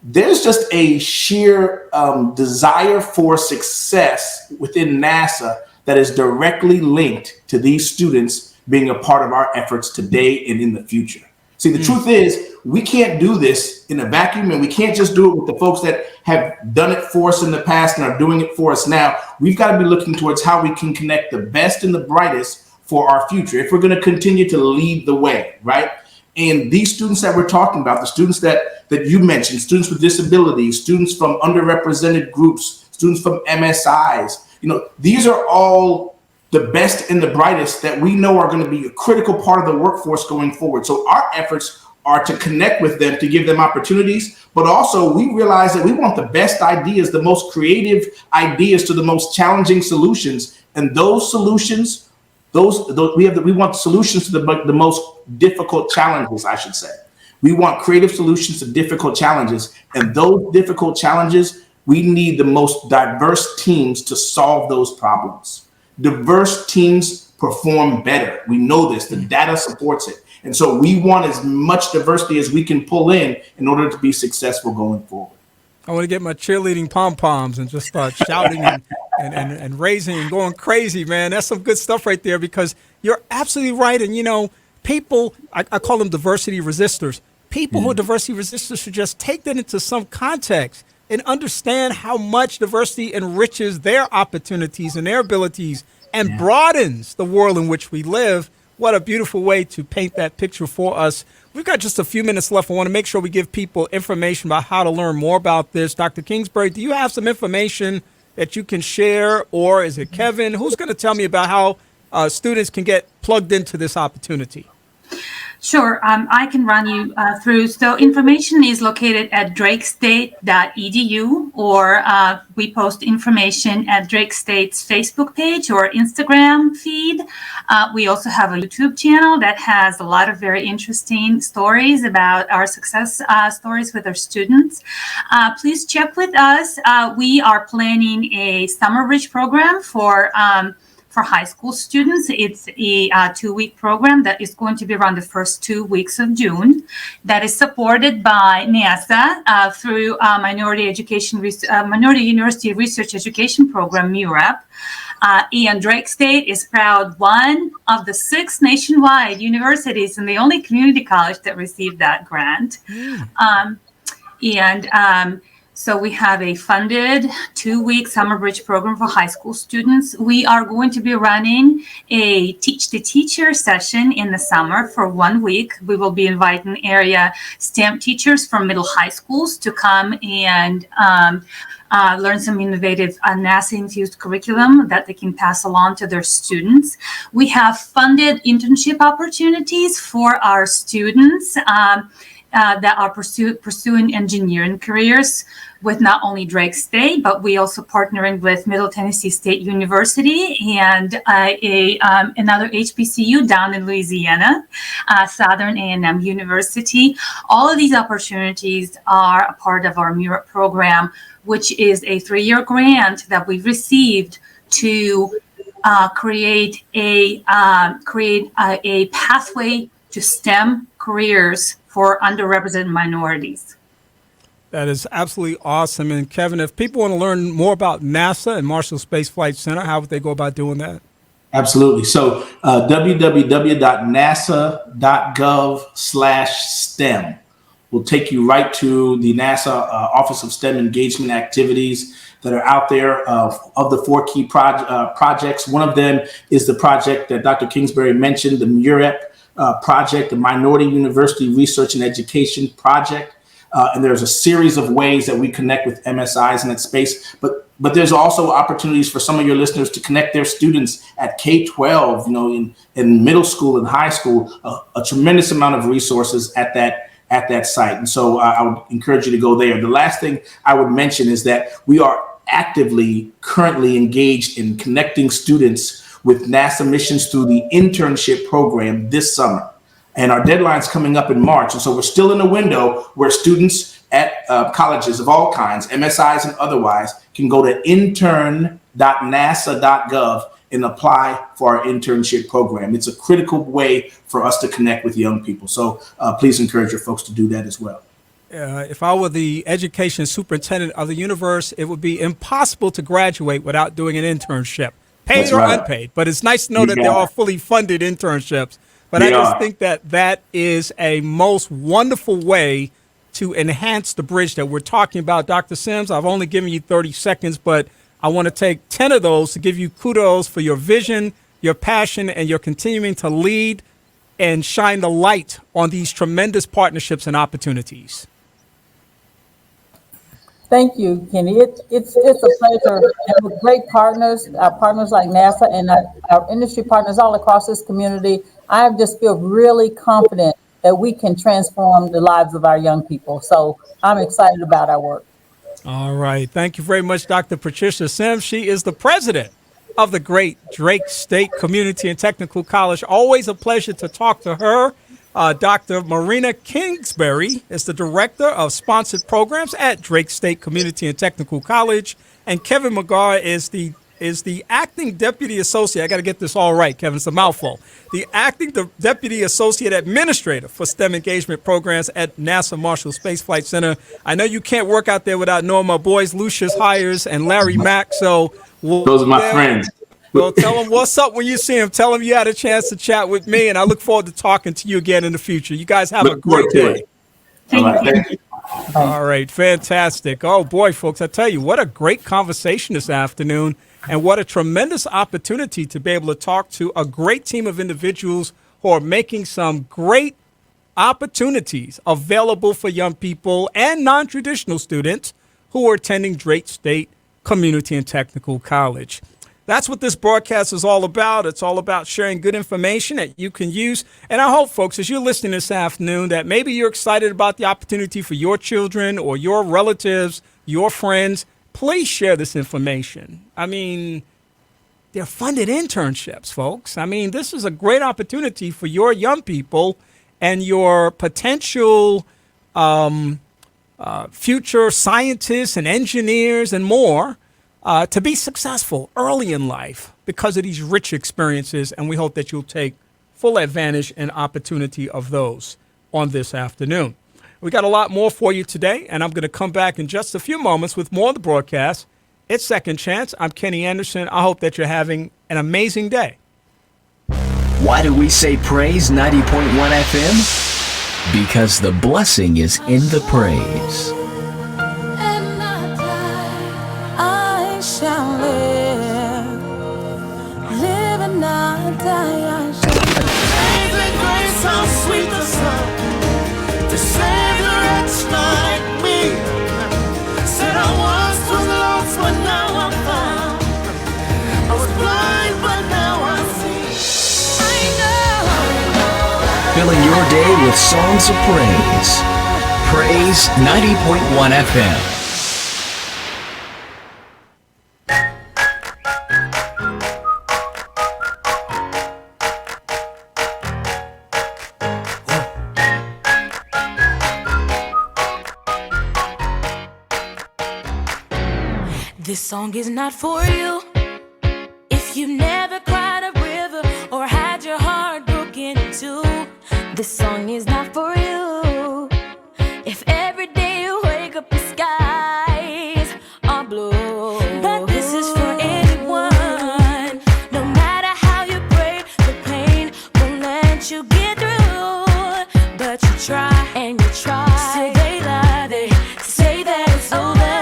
there's just a sheer desire for success within NASA that is directly linked to these students being a part of our efforts today and in the future. See, the truth is, we can't do this in a vacuum, and we can't just do it with the folks that have done it for us in the past and are doing it for us now. We've got to be looking towards how we can connect the best and the brightest for our future if we're going to continue to lead the way, right? And these students that we're talking about, the students that you mentioned, students with disabilities, students from underrepresented groups, students from MSIs, you know, these are all the best and the brightest that we know are going to be a critical part of the workforce going forward. So our efforts are to connect with them, to give them opportunities, but also we realize that we want the best ideas, the most creative ideas to the most challenging solutions. And those solutions, we want solutions to the most difficult challenges, I should say. We want creative solutions to difficult challenges. And those difficult challenges, we need the most diverse teams to solve those problems. Diverse teams perform better. We know this. The data supports it. And so we want as much diversity as we can pull in order to be successful going forward. I want to get my cheerleading pom-poms and just start shouting and raising and going crazy, man. That's some good stuff right there because you're absolutely right. And, you know, people, I call them diversity resistors. People who are diversity resistors should just take that into some context and understand how much diversity enriches their opportunities and their abilities and broadens the world in which we live. What a beautiful way to paint that picture for us. We've got just a few minutes left. I want to make sure we give people information about how to learn more about this. Dr. Kingsbury, do you have some information that you can share, or is it Kevin? Who's going to tell me about how students can get plugged into this opportunity? Sure, I can run you through. So information is located at drakestate.edu, or we post information at Drake State's Facebook page or Instagram feed. We also have a YouTube channel that has a lot of very interesting stories about our success stories with our students. Please check with us. We are planning a summer bridge program for high school students. It's a 2-week program that is going to be around the first 2 weeks of June that is supported by NASA through Minority University Research Education Program, MUREP. And Drake State is proud one of the 6 nationwide universities and the only community college that received that grant. So we have a funded 2-week summer bridge program for high school students. We are going to be running a Teach the Teacher session in the summer for 1 week. We will be inviting area STEM teachers from middle high schools to come and learn some innovative NASA-infused curriculum that they can pass along to their students. We have funded internship opportunities for our students that are pursuing engineering careers with not only Drake State, but we also partnering with Middle Tennessee State University and another HBCU down in Louisiana, Southern A&M University. All of these opportunities are a part of our MURAT program, which is a 3-year grant that we've received to create a pathway to STEM careers for underrepresented minorities. That is absolutely awesome. And Kevin, if people want to learn more about NASA and Marshall Space Flight Center, how would they go about doing that? Absolutely. So www.nasa.gov/STEM will take you right to the NASA Office of STEM Engagement Activities that are out there of the 4 key projects. One of them is the project that Dr. Kingsbury mentioned, the MURAT project, the Minority University Research and Education Project. And there's a series of ways that we connect with MSIs in that space. But there's also opportunities for some of your listeners to connect their students at K-12, in middle school and high school, a tremendous amount of resources at that site. And so I would encourage you to go there. The last thing I would mention is that we are actively currently engaged in connecting students with NASA missions through the internship program this summer. And our deadline's coming up in March. And so we're still in a window where students at colleges of all kinds, MSIs and otherwise, can go to intern.nasa.gov and apply for our internship program. It's a critical way for us to connect with young people. So please encourage your folks to do that as well. If I were the education superintendent of the universe, it would be impossible to graduate without doing an internship, paid or unpaid. But it's nice to know that there are fully funded internships. But I just think that is a most wonderful way to enhance the bridge that we're talking about. Dr. Sims, I've only given you 30 seconds, but I want to take 10 of those to give you kudos for your vision, your passion, and your continuing to lead and shine the light on these tremendous partnerships and opportunities. Thank you, Kenny. It's a pleasure. And with great partners, our partners like NASA and our industry partners all across this community, I just feel really confident that we can transform the lives of our young people. So I'm excited about our work. All right. Thank you very much, Dr. Patricia Sims. She is the president of the great Drake State Community and Technical College. Always a pleasure to talk to her. Dr. Marina Kingsbury is the director of sponsored programs at Drake State Community and Technical College. And Kevin McGaw is the acting deputy associate. I got to get this all right, Kevin. It's a mouthful. The acting deputy associate administrator for STEM engagement programs at NASA Marshall Space Flight Center. I know you can't work out there without knowing my boys, Lucius Hires and Larry Mack. So those are my friends. Well, tell them what's up when you see them. Tell them you had a chance to chat with me, and I look forward to talking to you again in the future. You guys have a great day. Thank you. All right, fantastic. Oh, boy, folks, I tell you, what a great conversation this afternoon, and what a tremendous opportunity to be able to talk to a great team of individuals who are making some great opportunities available for young people and non-traditional students who are attending Drake State Community and Technical College. That's what this broadcast is all about. It's all about sharing good information that you can use. And I hope, folks, as you're listening this afternoon, that maybe you're excited about the opportunity for your children or your relatives, your friends. Please share this information. I mean, they're funded internships, folks. I mean, this is a great opportunity for your young people and your potential future scientists and engineers and more to be successful early in life because of these rich experiences, and we hope that you'll take full advantage and opportunity of those on this afternoon. We got a lot more for you today, and I'm going to come back in just a few moments with more of the broadcast. It's Second Chance. I'm Kenny Anderson. I hope that you're having an amazing day. Why do we say praise 90.1 FM? Because the blessing is in the praise. And with songs of praise. Praise 90.1 FM. This song is not for you if you've never cried a river or had your heart broken in two. This song is not for you if every day you wake up the skies are blue. But this is for anyone, no matter how you brave, the pain won't let you get through. But you try and you try, still they lie, they say that it's over.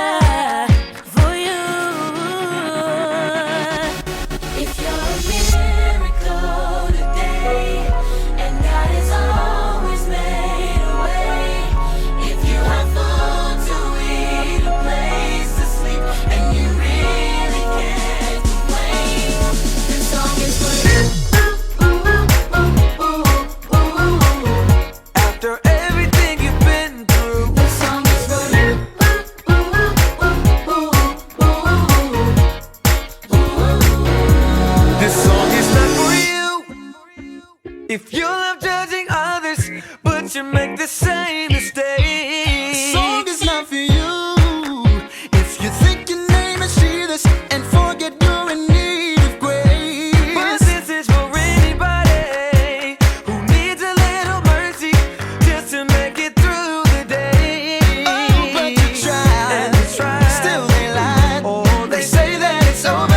If you love judging others, but you make the same mistake, the song is not for you. If you think your name is Jesus and forget you're in need of grace, but this is for anybody who needs a little mercy just to make it through the day. Oh, but you try and you try, still they lie. Oh, they say that it's over.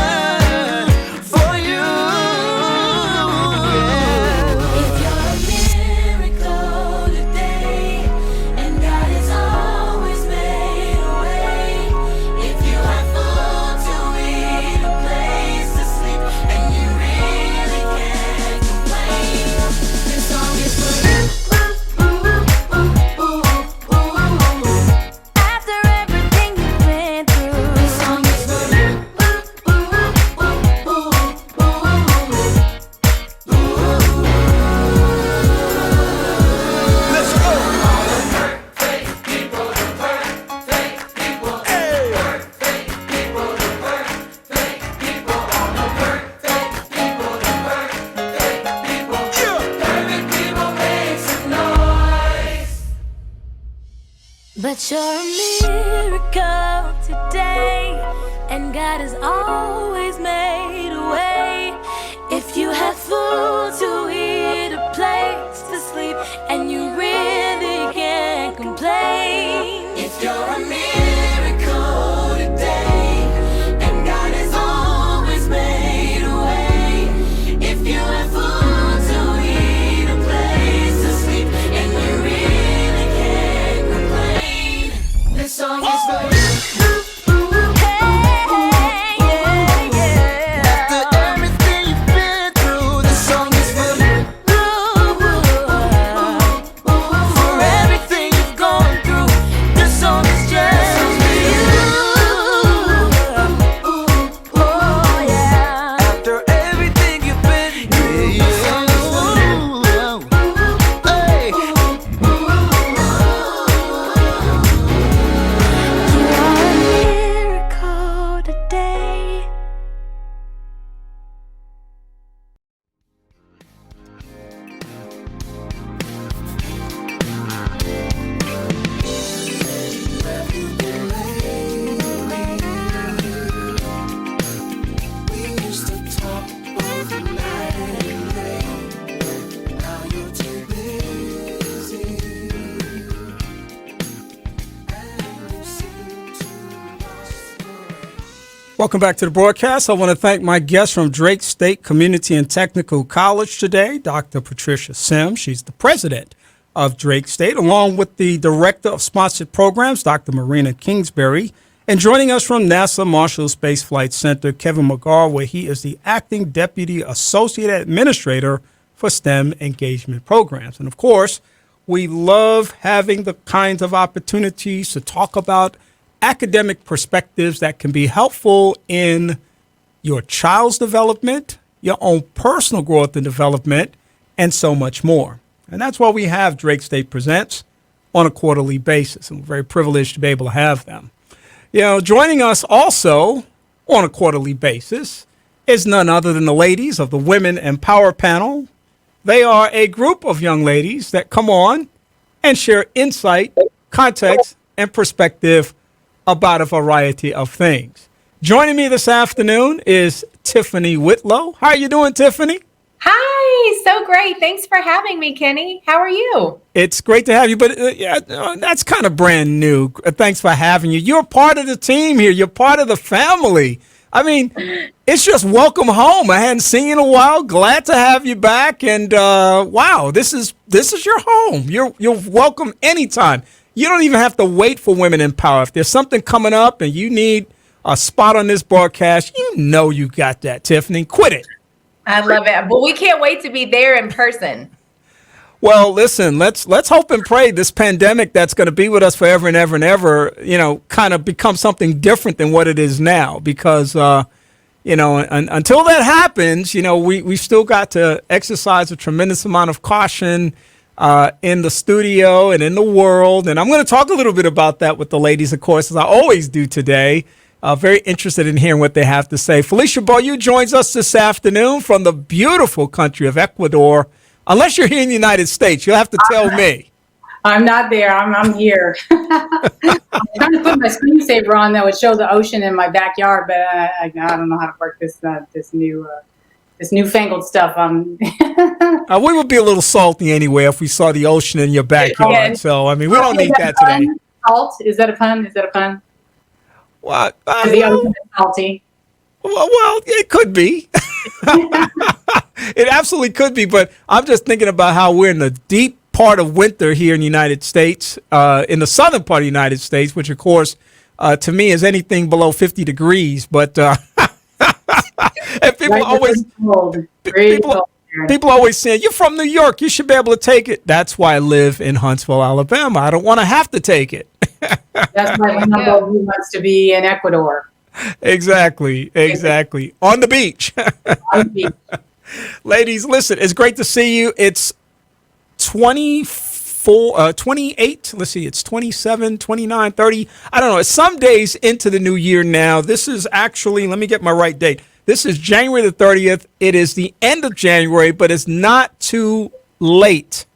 But you're a miracle today, and God has always made a way. If you have food to eat, a place to sleep, and you really can't complain. If you're a miracle today, and God has always made a way. If you have food to eat, a place to sleep, and you really can't complain. This song is for you. Welcome back to the broadcast. I want to thank my guest from Drake State Community and Technical College today, Dr. Patricia Sims. She's the president of Drake State, along with the director of sponsored programs, Dr. Marina Kingsbury. And joining us from NASA Marshall Space Flight Center, Kevin McGarr, where he is the acting deputy associate administrator for STEM engagement programs. And of course, we love having the kinds of opportunities to talk about academic perspectives that can be helpful in your child's development, your own personal growth and development, and so much more. And that's why we have Drake State Presents on a quarterly basis. And we're very privileged to be able to have them. Joining us also on a quarterly basis is none other than the ladies of the Women Empower Panel. They are a group of young ladies that come on and share insight, context, and perspective about a variety of things. Joining me this afternoon is Tiffany Whitlow. How are you doing, Tiffany? Hi, so great. Thanks for having me, Kenny. How are you? It's great to have you, but that's kind of brand new. Thanks for having you. You're part of the team here. You're part of the family. I mean, it's just welcome home. I hadn't seen you in a while. Glad to have you back. And wow, this is your home. You're welcome anytime. You don't even have to wait for Women in Power. If there's something coming up and you need a spot on this broadcast, you got that, Tiffany. Quit it. I love it. But we can't wait to be there in person. Well, listen, let's hope and pray this pandemic that's going to be with us forever and ever and ever, kind of becomes something different than what it is now. Because, until that happens, we still got to exercise a tremendous amount of caution in the studio and in the world. And I'm going to talk a little bit about that with the ladies, of course, as I always do today. Very interested in hearing what they have to say. Felicia B.Y.O.U joins us this afternoon from the beautiful country of Ecuador. Unless you're here in the United States, you'll have to tell me. I'm not there. I'm here. I'm trying to put my screensaver on that would show the ocean in my backyard, but I don't know how to work this newfangled stuff. We would be a little salty anyway if we saw the ocean in your backyard. Yeah. So, I mean, we don't need that today. Salt? Is that a pun? What? The ocean is salty. Well, it could be. It absolutely could be. But I'm just thinking about how we're in the deep part of winter here in the United States, in the southern part of the United States, which, of course, to me is anything below 50 degrees. But and people always say, you're from New York, you should be able to take it. That's why I live in Huntsville, Alabama. I don't want to have to take it. That's why he wants to be in Ecuador. Exactly. On the beach. Ladies, listen, it's great to see you. It's 28. Let's see, it's 27, 29, 30. I don't know. It's some days into the new year now. This is actually, let me get my right date. This is January the 30th. It is the end of January, but it's not too late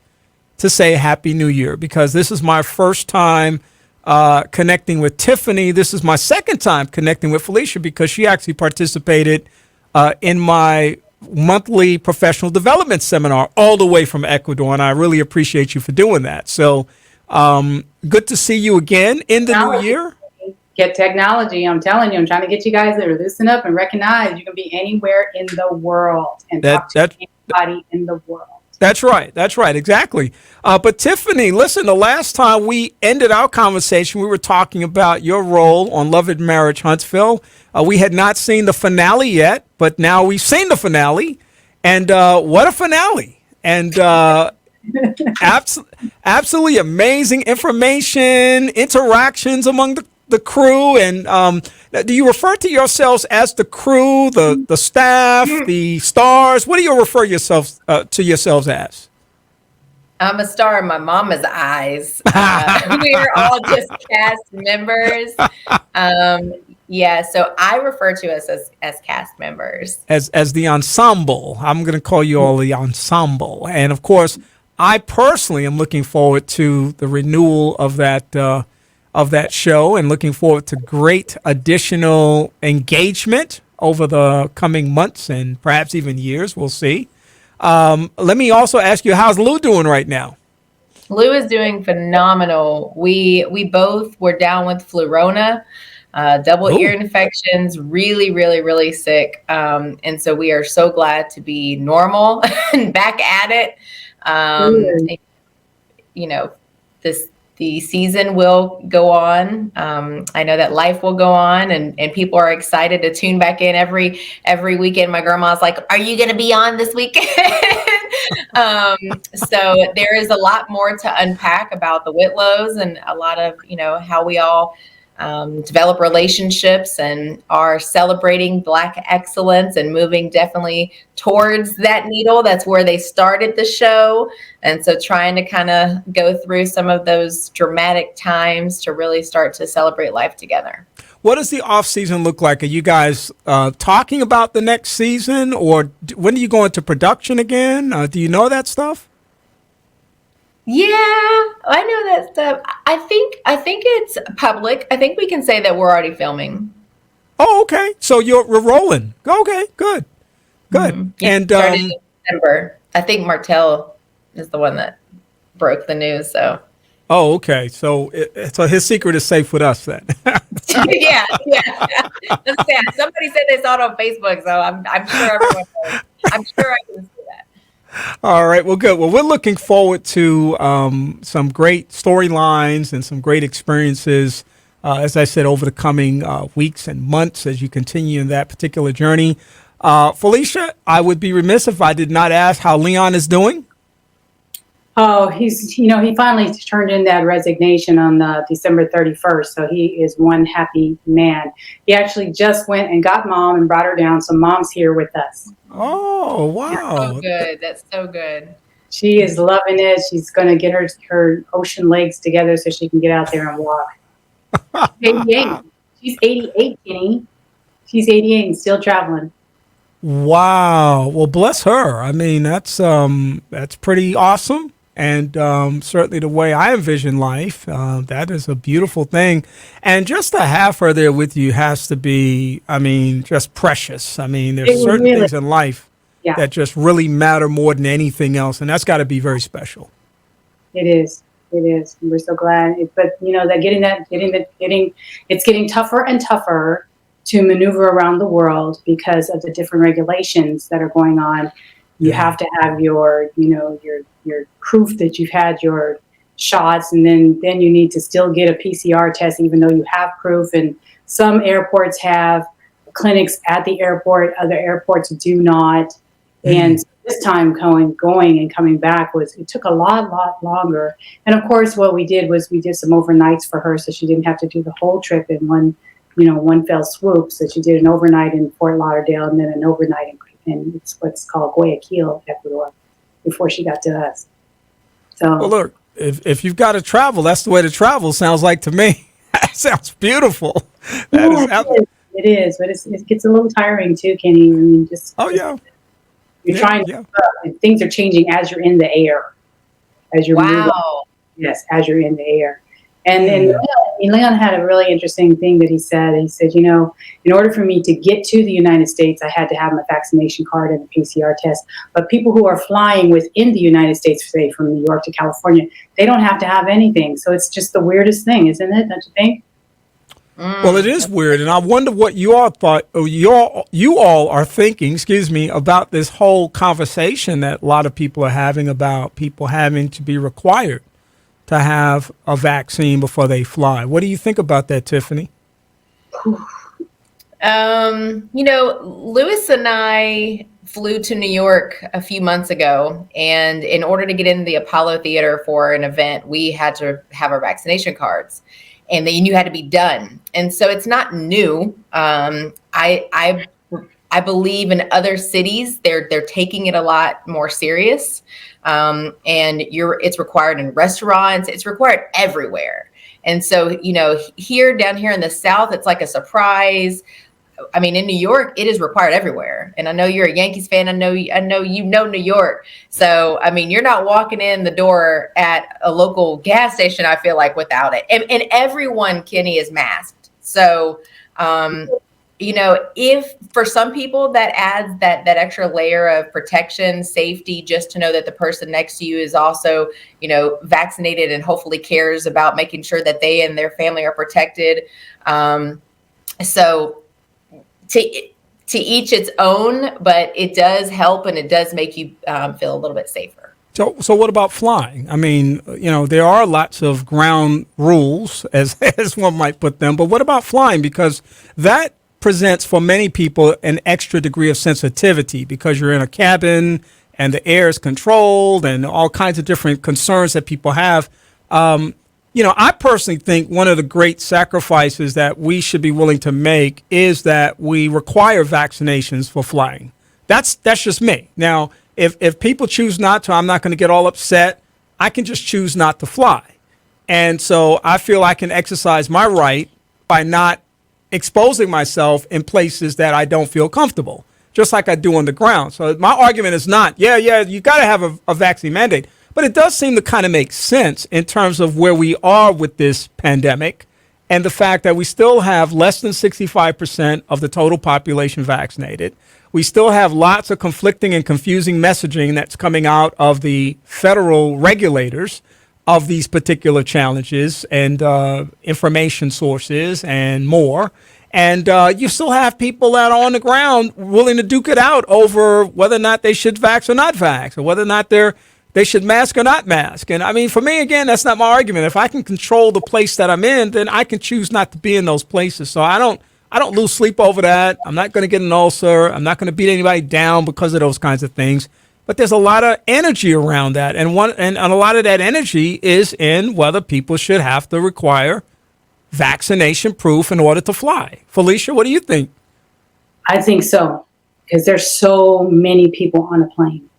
to say Happy New Year because this is my first time connecting with Tiffany. This is my second time connecting with Felicia because she actually participated in my monthly professional development seminar all the way from Ecuador, and I really appreciate you for doing that. So good to see you again in the new year. Get technology. I'm telling you, I'm trying to get you guys to loosen up and recognize you can be anywhere in the world and talk to anybody in the world. That's right. Exactly. But Tiffany, listen, the last time we ended our conversation, we were talking about your role on Love and Marriage Huntsville. We had not seen the finale yet, but now we've seen the finale. And what a finale. And absolutely amazing information, interactions among the crew. And do you refer to yourselves as the crew, the staff, the stars? What do you refer yourselves to yourselves as? I'm a star in my mama's eyes. We're all just cast members. So I refer to us as cast members. As the ensemble. I'm going to call you all the ensemble. And of course, I personally am looking forward to the renewal of that show and looking forward to great additional engagement over the coming months and perhaps even years. We'll see. Let me also ask you, how's Lou doing right now? Lou is doing phenomenal. We both were down with Flurona, double ear infections, really, really, really sick. And so we are so glad to be normal and back at it. The season will go on. I know that life will go on and people are excited to tune back in every weekend. My grandma's like, are you going to be on this weekend? So there is a lot more to unpack about the Whitlows and a lot of, how we all develop relationships and are celebrating Black excellence and moving definitely towards that needle. That's where they started the show. And so trying to kind of go through some of those dramatic times to really start to celebrate life together. What does the off season look like? Are you guys talking about the next season, or when do you go into production again? Do you know that stuff? Yeah, I know that stuff. I think it's public. I think we can say that we're already filming. Oh, okay. So we're rolling. Okay, good. Mm-hmm. Yeah, And started in December. I think Martell is the one that broke the news. So. Oh, okay. So his secret is safe with us then. yeah. Somebody said they saw it on Facebook, so I'm sure everyone knows. I'm sure I can see that. All right. Well, good. Well, we're looking forward to some great storylines and some great experiences, as I said, over the coming weeks and months as you continue in that particular journey. Felicia, I would be remiss if I did not ask how Leon is doing. Oh, he finally turned in that resignation on December 31st. So he is one happy man. He actually just went and got mom and brought her down. So mom's here with us. Oh, wow. That's so good. That's so good. She is loving it. She's going to get her ocean legs together so she can get out there and walk. 88. She's 88, Kenny. She's 88 and still traveling. Wow. Well, bless her. I mean, that's pretty awesome. And certainly the way I envision life, that is a beautiful thing. And just to have her there with you has to be, I mean, just precious. I mean, there's certain things in life that just really matter more than anything else. And that's got to be very special. It is. It is. And we're so glad. But, it's getting tougher and tougher to maneuver around the world because of the different regulations that are going on. You have to have your proof that you've had your shots, and then you need to still get a PCR test even though you have proof. And some airports have clinics at the airport, other airports do not. And this time going and coming back it took a lot longer. And of course, what we did was we did some overnights for her so she didn't have to do the whole trip in one fell swoop. So she did an overnight in Fort Lauderdale and then an overnight in it's what's called Guayaquil, Ecuador, before she got to us. So, well, look, if you've got to travel, that's the way to travel. Sounds like to me. That sounds beautiful. It is, but it gets a little tiring too, Kenny. I mean, you're trying to, and things are changing as you're in the air, as you're moving. Yes, as you're in the air. And then Leon had a really interesting thing that he said. He said, in order for me to get to the United States, I had to have my vaccination card and a PCR test. But people who are flying within the United States, say from New York to California, they don't have to have anything. So it's just the weirdest thing, isn't it? Don't you think? Well, it is weird. And I wonder what you all thought, or you all are thinking, about this whole conversation that a lot of people are having about people having to be required to have a vaccine before they fly. What do you think about that, Tiffany? Lewis and I flew to New York a few months ago, and in order to get in the Apollo Theater for an event, we had to have our vaccination cards, and then you had to be done. And so it's not new. I believe in other cities, they're taking it a lot more serious. And it's required in restaurants, it's required everywhere. And so, down here in the South, it's like a surprise. I mean, in New York, it is required everywhere. And I know you're a Yankees fan. I know you know New York. So, I mean, you're not walking in the door at a local gas station, I feel like, without it. And everyone, Kenny, is masked. So, if for some people that adds that extra layer of protection, safety, just to know that the person next to you is also, vaccinated and hopefully cares about making sure that they and their family are protected. So to each its own, but it does help and it does make you feel a little bit safer. So what about flying? I mean, there are lots of ground rules, as one might put them, but what about flying? Because that presents for many people an extra degree of sensitivity because you're in a cabin and the air is controlled and all kinds of different concerns that people have. I personally think one of the great sacrifices that we should be willing to make is that we require vaccinations for flying. That's just me. Now, if people choose not to, I'm not going to get all upset. I can just choose not to fly. And so I feel I can exercise my right by not exposing myself in places that I don't feel comfortable, just like I do on the ground. So my argument is not, you got to have a vaccine mandate. But it does seem to kind of make sense in terms of where we are with this pandemic and the fact that we still have less than 65% of the total population vaccinated. We still have lots of conflicting and confusing messaging that's coming out of the federal regulators of these particular challenges and information sources and more. And you still have people that are on the ground willing to duke it out over whether or not they should vax or not vax, or whether or not they should mask or not mask. And I mean, for me, again, that's not my argument. If I can control the place that I'm in, then I can choose not to be in those places. So I don't lose sleep over that. I'm not going to get an ulcer. I'm not going to beat anybody down because of those kinds of things. But there's a lot of energy around that. And a lot of that energy is in whether people should have to require vaccination proof in order to fly. Felicia, what do you think? I think so, because there's so many people on a plane.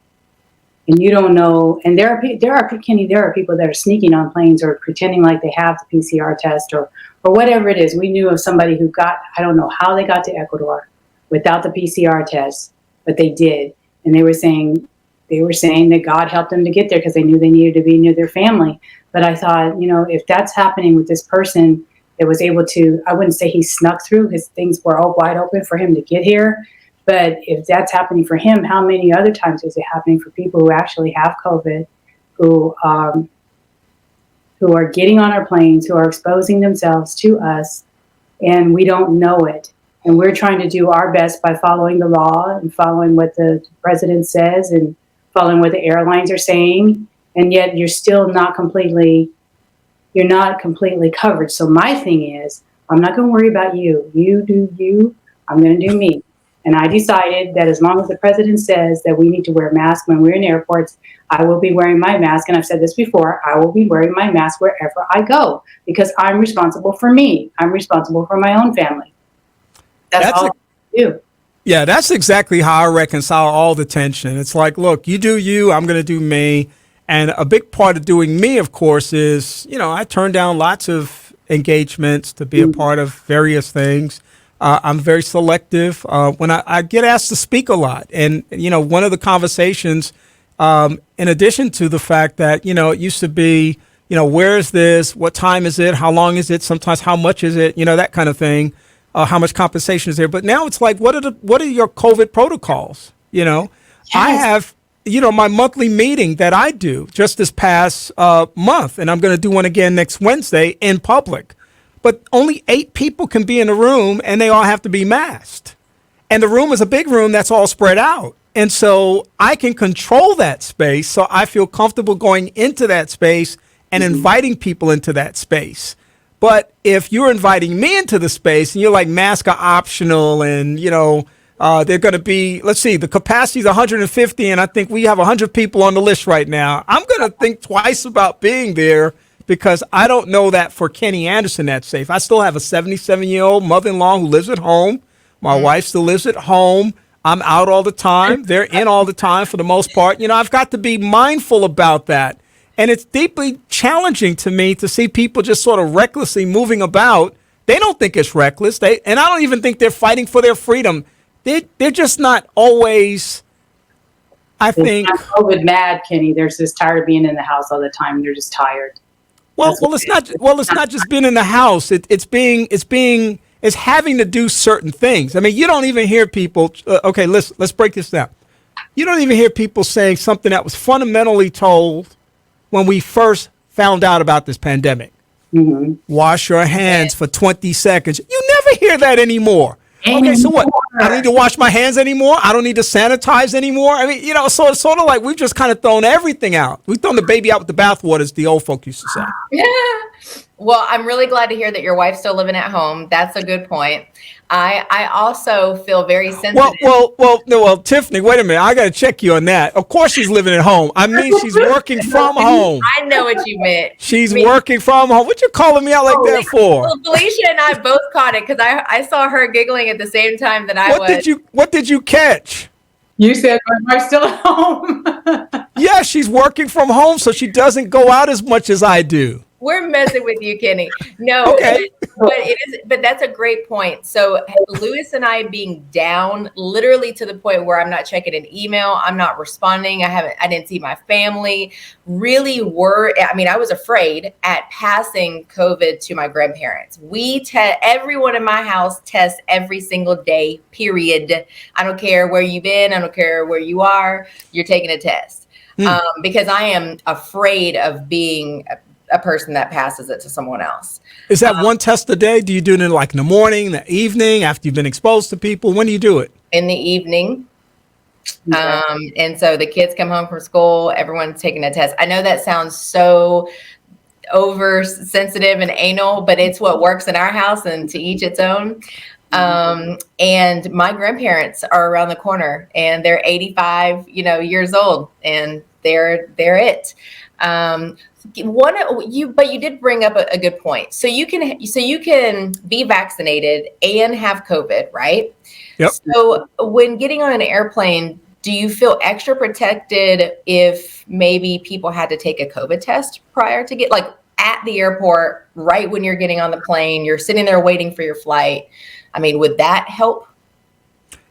And you don't know, and there are people that are sneaking on planes or pretending like they have the PCR test or whatever it is. We knew of somebody who I don't know how they got to Ecuador without the PCR test, but they did. And they were saying that God helped them to get there because they knew they needed to be near their family. But I thought, if that's happening with this person that was able to, I wouldn't say he snuck through because things were all wide open for him to get here. But if that's happening for him, how many other times is it happening for people who actually have COVID, who are getting on our planes, who are exposing themselves to us, and we don't know it? And we're trying to do our best by following the law and following what the president says and following what the airlines are saying, and yet you're still not completely covered. So my thing is, I'm not going to worry about you. You do you. I'm going to do me. And I decided that as long as the president says that we need to wear masks when we're in airports, I will be wearing my mask. And I've said this before, I will be wearing my mask wherever I go because I'm responsible for me. I'm responsible for my own family. That's all I do. Yeah, that's exactly how I reconcile all the tension. It's like, look, you do you, I'm going to do me. And a big part of doing me, of course, is, I turn down lots of engagements to be a part of various things. I'm very selective when I get asked to speak a lot. And, one of the conversations, in addition to the fact that, it used to be, where is this? What time is it? How long is it? Sometimes how much is it? That kind of thing. How much compensation is there? But now it's like, what are your COVID protocols? Yes. I have, my monthly meeting that I do just this past month, and I'm going to do one again next Wednesday in public. But only 8 people can be in the room, and they all have to be masked. And the room is a big room that's all spread out. And so I can control that space, so I feel comfortable going into that space and inviting people into that space. But if you're inviting me into the space and you're like, masks are optional and, they're going to be, let's see, the capacity is 150, and I think we have 100 people on the list right now. I'm going to think twice about being there because I don't know that for Kenny Anderson that's safe. I still have a 77-year-old mother-in-law who lives at home. My wife still lives at home. I'm out all the time. They're in all the time for the most part. I've got to be mindful about that. And it's deeply challenging to me to see people just sort of recklessly moving about. They don't think it's reckless. And I don't even think they're fighting for their freedom. They're just not always, I think. They're not COVID mad, Kenny. They're just tired of being in the house all the time. They're just tired. Well, it's not just being in the house. It's having to do certain things. I mean, you don't even hear people. Okay, let's break this down. You don't even hear people saying something that was fundamentally told when we first found out about this pandemic. Wash your hands for 20 seconds. You never hear that anymore. Okay, so what? I don't need to wash my hands anymore. I don't need to sanitize anymore. I mean, so it's sort of like we've just kind of thrown everything out. We've thrown the baby out with the bathwater, as the old folk used to say. Yeah. Well, I'm really glad to hear that your wife's still living at home. That's a good point. I also feel very sensitive. Well, Tiffany, wait a minute. I got to check you on that. Of course she's living at home. I mean, she's working from home. I know what you meant. She's working from home. What you calling me out like that for? Well, Felicia and I both caught it because I saw her giggling at the same time that I was. What did you catch? You said my wife's still at home. Yeah, she's working from home, so she doesn't go out as much as I do. We're messing with you, Kenny. No, okay. But that's a great point. So Lewis and I being down literally to the point where I'm not checking an email, I'm not responding, I didn't see my family. Really I was afraid at passing COVID to my grandparents. Everyone in my house tests every single day, period. I don't care where you've been, I don't care where you are, you're taking a test. Because I am afraid of being a person that passes it to someone else. Is that one test a day? Do you do it in the morning, the evening, after you've been exposed to people? When do you do it? In the evening. And so the kids come home from school, everyone's taking a test. I know that sounds so oversensitive and anal, but it's what works in our house, and to each its own. And my grandparents are around the corner, and they're 85, years old, and they're it. But you did bring up a good point. So you can be vaccinated and have COVID, right? Yep. So when getting on an airplane, do you feel extra protected if maybe people had to take a COVID test prior to get at the airport, right when you're getting on the plane, you're sitting there waiting for your flight? I mean, would that help?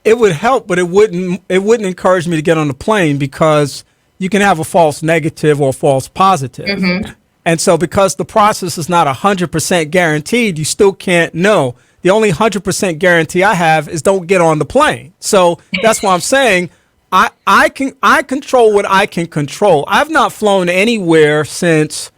It would help, but it wouldn't encourage me to get on the plane, because you can have a false negative or a false positive. Mm-hmm. And so because the process is not 100% guaranteed, you still can't know. The only 100% guarantee I have is don't get on the plane. So that's why I'm saying I control what I can control. I've not flown anywhere since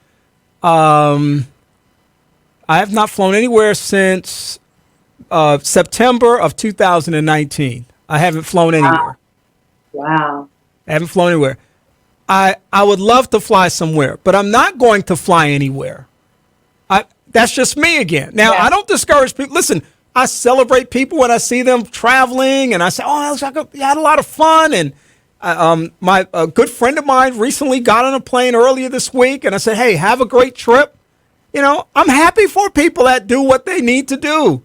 September of 2019. I haven't flown anywhere. Wow. I haven't flown anywhere. I would love to fly somewhere, but I'm not going to fly anywhere. That's just me again. Now, I don't discourage people. Listen, I celebrate people when I see them traveling, and I say, oh, you had a lot of fun. And a good friend of mine recently got on a plane earlier this week, and I said, hey, have a great trip. I'm happy for people that do what they need to do,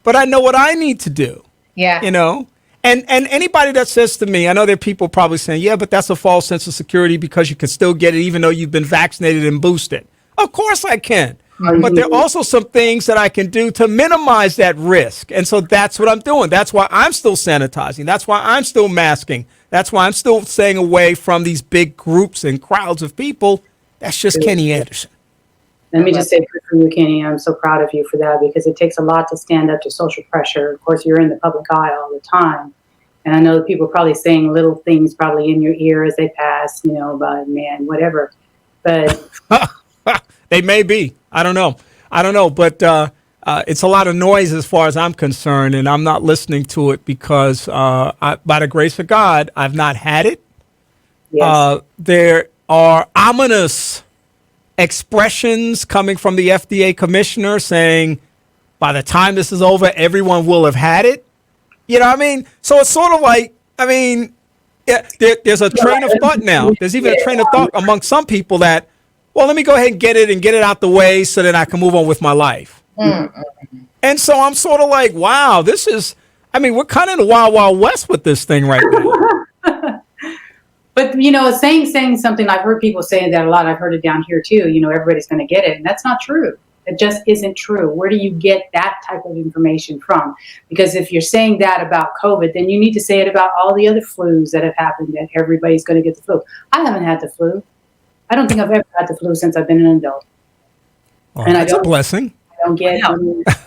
but I know what I need to do. Yeah. And anybody that says to me, I know there are people probably saying, yeah, but that's a false sense of security because you can still get it even though you've been vaccinated and boosted. Of course I can. But there are also some things that I can do to minimize that risk. And so that's what I'm doing. That's why I'm still sanitizing. That's why I'm still masking. That's why I'm still staying away from these big groups and crowds of people. That's just Kenny Anderson. Let me just say for you, Kenny, I'm so proud of you for that, because it takes a lot to stand up to social pressure. Of course, you're in the public eye all the time. And I know that people are probably saying little things probably in your ear as they pass, about man, whatever. But they may be. I don't know. But it's a lot of noise as far as I'm concerned, and I'm not listening to it because by the grace of God, I've not had it. Yes. There are ominous expressions coming from the FDA commissioner saying, by the time this is over, everyone will have had it. You know what I mean? So it's sort of like, there's a train of thought now. There's even a train of thought among some people that, well, let me go ahead and get it out the way so that I can move on with my life. Mm-hmm. And so I'm sort of like, wow, we're kind of in the wild, wild west with this thing right now. But, saying something, I've heard people saying that a lot. I've heard it down here too, everybody's going to get it. And that's not true. It just isn't true. Where do you get that type of information from? Because if you're saying that about COVID, then you need to say it about all the other flus that have happened, that everybody's going to get the flu. I haven't had the flu. I don't think I've ever had the flu since I've been an adult. Oh, and that's a blessing. I don't get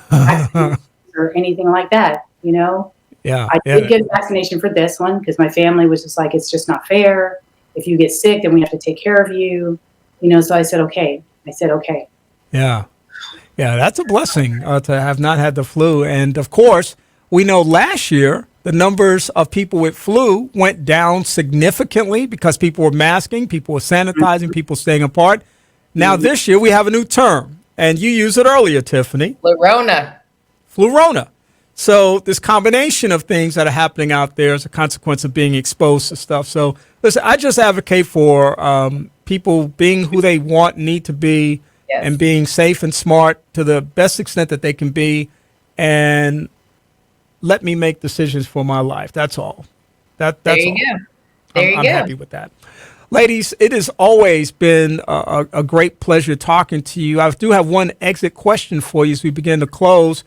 vaccines or anything like that, Yeah. I did get a vaccination for this one because my family was just like, it's just not fair. If you get sick, then we have to take care of you. So I said, okay. Yeah. Yeah, that's a blessing to have not had the flu. And of course, we know last year the numbers of people with flu went down significantly because people were masking, people were sanitizing, people staying apart. Now this year we have a new term, and you used it earlier, Tiffany. Flurona. So this combination of things that are happening out there as a consequence of being exposed to stuff. So listen, I just advocate for people being who they want, need to be, and being safe and smart to the best extent that they can be, and let me make decisions for my life. That's all. That's there you all. Go. There you I'm go. happy with that. Ladies, it has always been a great pleasure talking to you. I do have one exit question for you as we begin to close.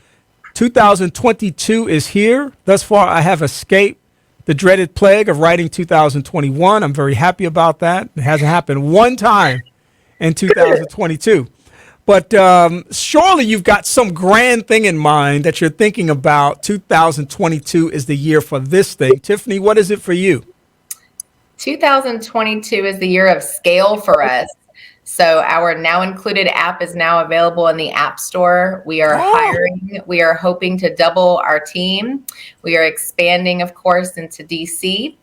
2022 is here. Thus far, I have escaped the dreaded plague of writing 2021. I'm very happy about that. It hasn't happened one time in 2022. But surely you've got some grand thing in mind that you're thinking about. 2022 is the year for this thing. Tiffany, what is it for you? 2022 is the year of scale for us. So our Now Included app is now available in the App Store. We are hiring. We are hoping to double our team. We are expanding, of course, into DC.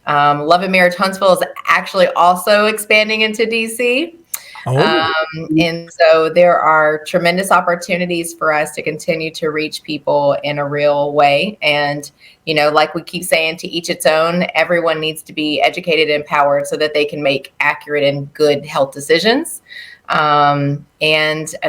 Love and Marriage Huntsville is actually also expanding into DC. And so there are tremendous opportunities for us to continue to reach people in a real way. And, you know, like we keep saying, to each its own, everyone needs to be educated and empowered so that they can make accurate and good health decisions. And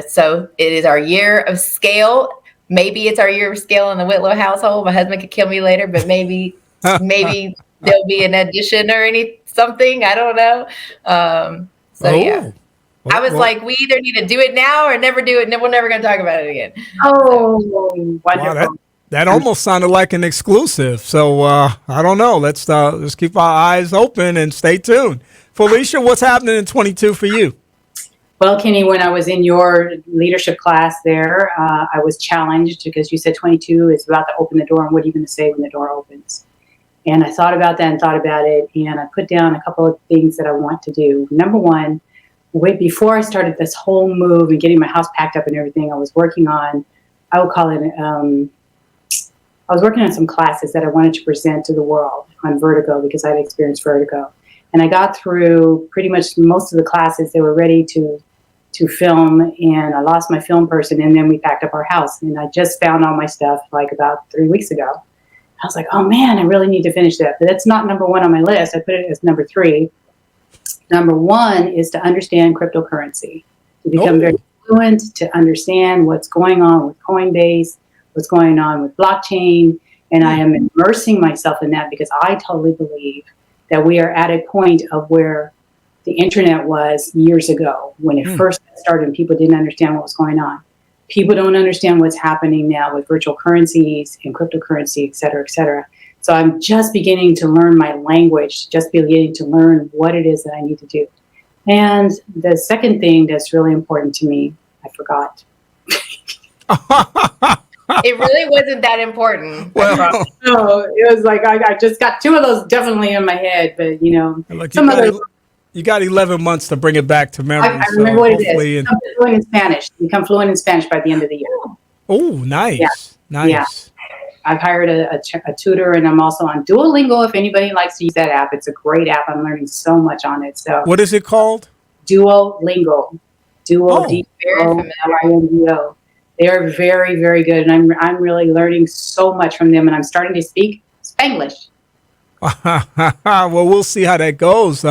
so it is our year of scale. Maybe it's our year of scale in the Whitlow household. My husband could kill me later, but maybe there'll be an addition or something. I don't know. Yeah. I was like, we either need to do it now or never do it, and we're never going to talk about it again. Wonderful. Wow, that almost sounded like an exclusive. So I don't know. Let's keep our eyes open and stay tuned. Felicia, what's happening in 22 for you? Well, Kenny, when I was in your leadership class there, I was challenged because you said 22 is about to open the door, and what are you going to say when the door opens? And I thought about that and thought about it, and I put down a couple of things that I want to do. Number one, before I started this whole move and getting my house packed up and everything, I was working on, I would call it, I was working on some classes that I wanted to present to the world on vertigo because I had experienced vertigo. And I got through pretty much most of the classes. They were ready to film, and I lost my film person, and then we packed up our house. And I just found all my stuff like about 3 weeks ago. I was like, oh man, I really need to finish that. But that's not number one on my list. I put it as number 3. Number 1 is to understand cryptocurrency, to become very fluent, to understand what's going on with Coinbase, what's going on with blockchain. And I am immersing myself in that because I totally believe that we are at a point of where the internet was years ago when it first started and people didn't understand what was going on. People don't understand what's happening now with virtual currencies and cryptocurrency, et cetera, et cetera. So I'm just beginning to learn my language, just beginning to learn what it is that I need to do. And the second thing that's really important to me, I forgot. It really wasn't that important. Well, no, it was like I just got 2 of those definitely in my head, but you know, you got 11 months to bring it back to memory. I remember what it is. Become fluent in Spanish. Become fluent in Spanish by the end of the year. Oh, nice. Yeah. Nice. Yeah. I've hired a tutor, and I'm also on Duolingo. If anybody likes to use that app, it's a great app. I'm learning so much on it. So, what is it called? Duolingo. Duolingo. They are very, very good, and I'm really learning so much from them. And I'm starting to speak Spanglish. Well, we'll see how that goes.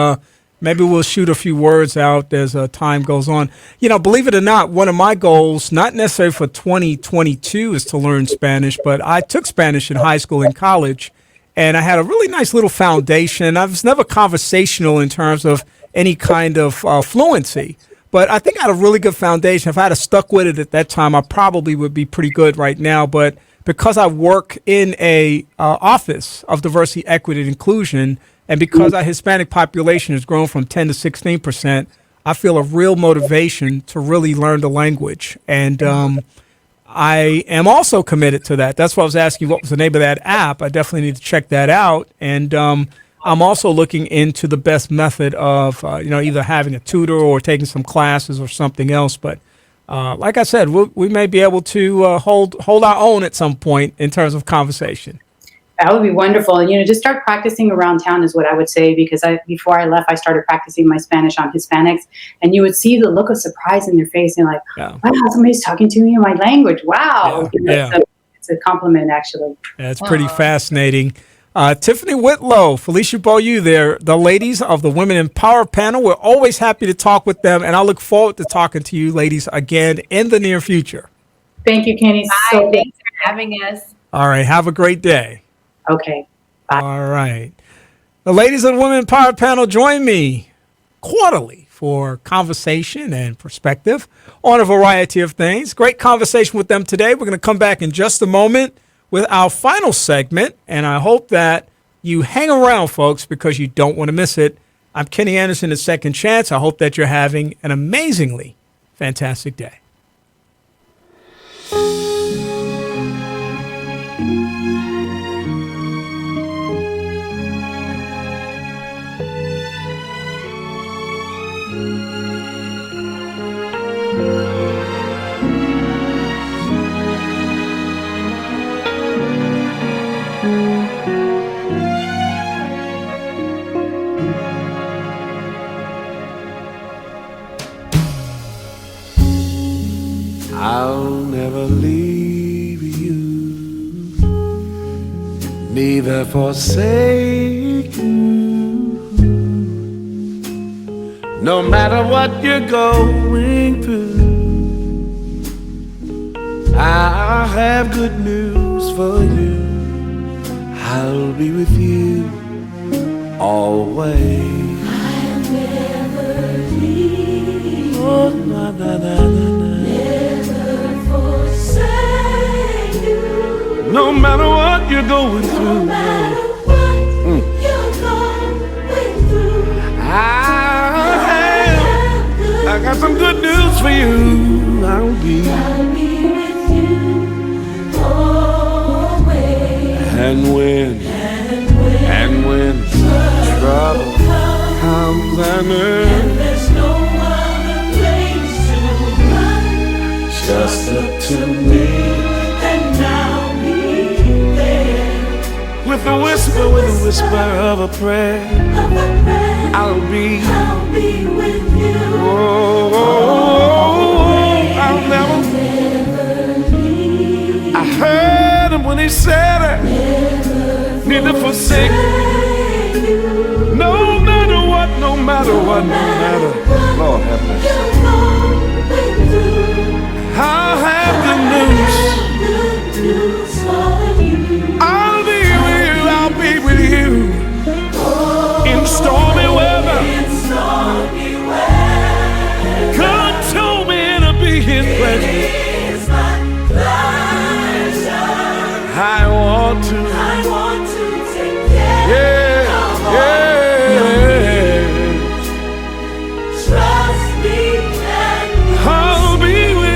Maybe we'll shoot a few words out as time goes on. You know, believe it or not, one of my goals, not necessarily for 2022, is to learn Spanish, but I took Spanish in high school and college, and I had a really nice little foundation. I was never conversational in terms of any kind of fluency, but I think I had a really good foundation. If I had stuck with it at that time, I probably would be pretty good right now. But because I work in a office of diversity, equity, and inclusion, and because our Hispanic population has grown from 10 to 16%, I feel a real motivation to really learn the language. And I am also committed to that. That's why I was asking what was the name of that app. I definitely need to check that out. And I'm also looking into the best method of, either having a tutor or taking some classes or something else. But like I said, we may be able to hold our own at some point in terms of conversation. That would be wonderful. And, just start practicing around town is what I would say, because before I left, I started practicing my Spanish on Hispanics, and you would see the look of surprise in their face and like, wow, somebody's talking to me in my language. Wow. It's a compliment, actually. Yeah, it's pretty fascinating. Tiffany Whitlow, Felicia B.Y.O.U, they're the ladies of the Women in Power panel. We're always happy to talk with them, and I look forward to talking to you ladies again in the near future. Thank you, Kenny. Bye. Thanks for having us. All right. Have a great day. Okay. Bye. All right. The ladies of the Women in Power panel join me quarterly for conversation and perspective on a variety of things. Great conversation with them today. We're going to come back in just a moment with our final segment, and I hope that you hang around, folks, because you don't want to miss it. I'm Kenny Anderson at Second Chance. I hope that you're having an amazingly fantastic day. I'll never leave you, neither forsake you. No matter what you're going through, I have good news for you. I'll be with you always. I'll never leave. Oh, na, na, na, na, na. No matter what you're going through, no matter what you're going through, I got some good news for you. I'll be with you always. And when trouble comes and there's no other place to run, just look to me. With a whisper of a prayer, I'll be with you. I'll never leave. I heard him when he said it. Neither forsake you. No matter what, no matter what, no matter. Lord have mercy. I'll have good news for you. I'll be with you in stormy weather. God told me to be His pleasure. I want to take care of you. Trust me, I'll be with you.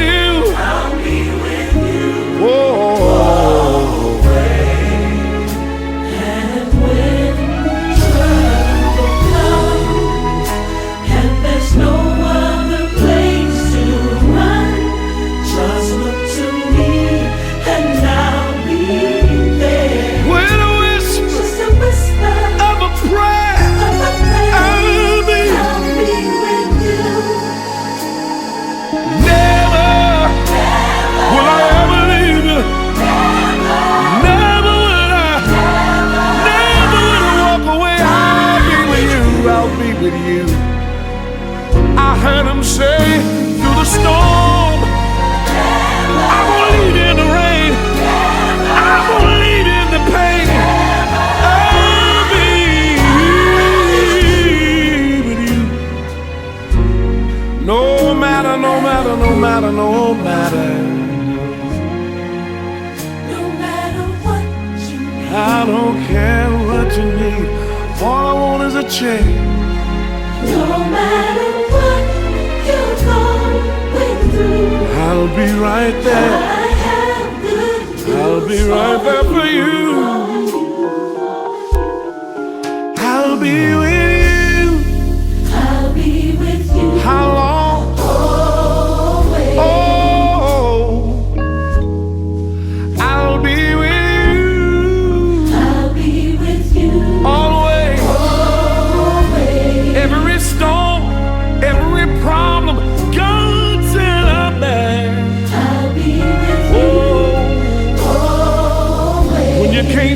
Say through the storm, I won't lead in the rain, I won't lead in the pain. I'll be with you. No matter, no matter, no matter, no matter. No matter what you need, I don't care what you need. All I want is a change. No matter what you're going through, I'll be right there. I have good news. I'll be right there for you. I'll be with you. I'll be with you. How long? Always. Oh, I'll be with you. I'll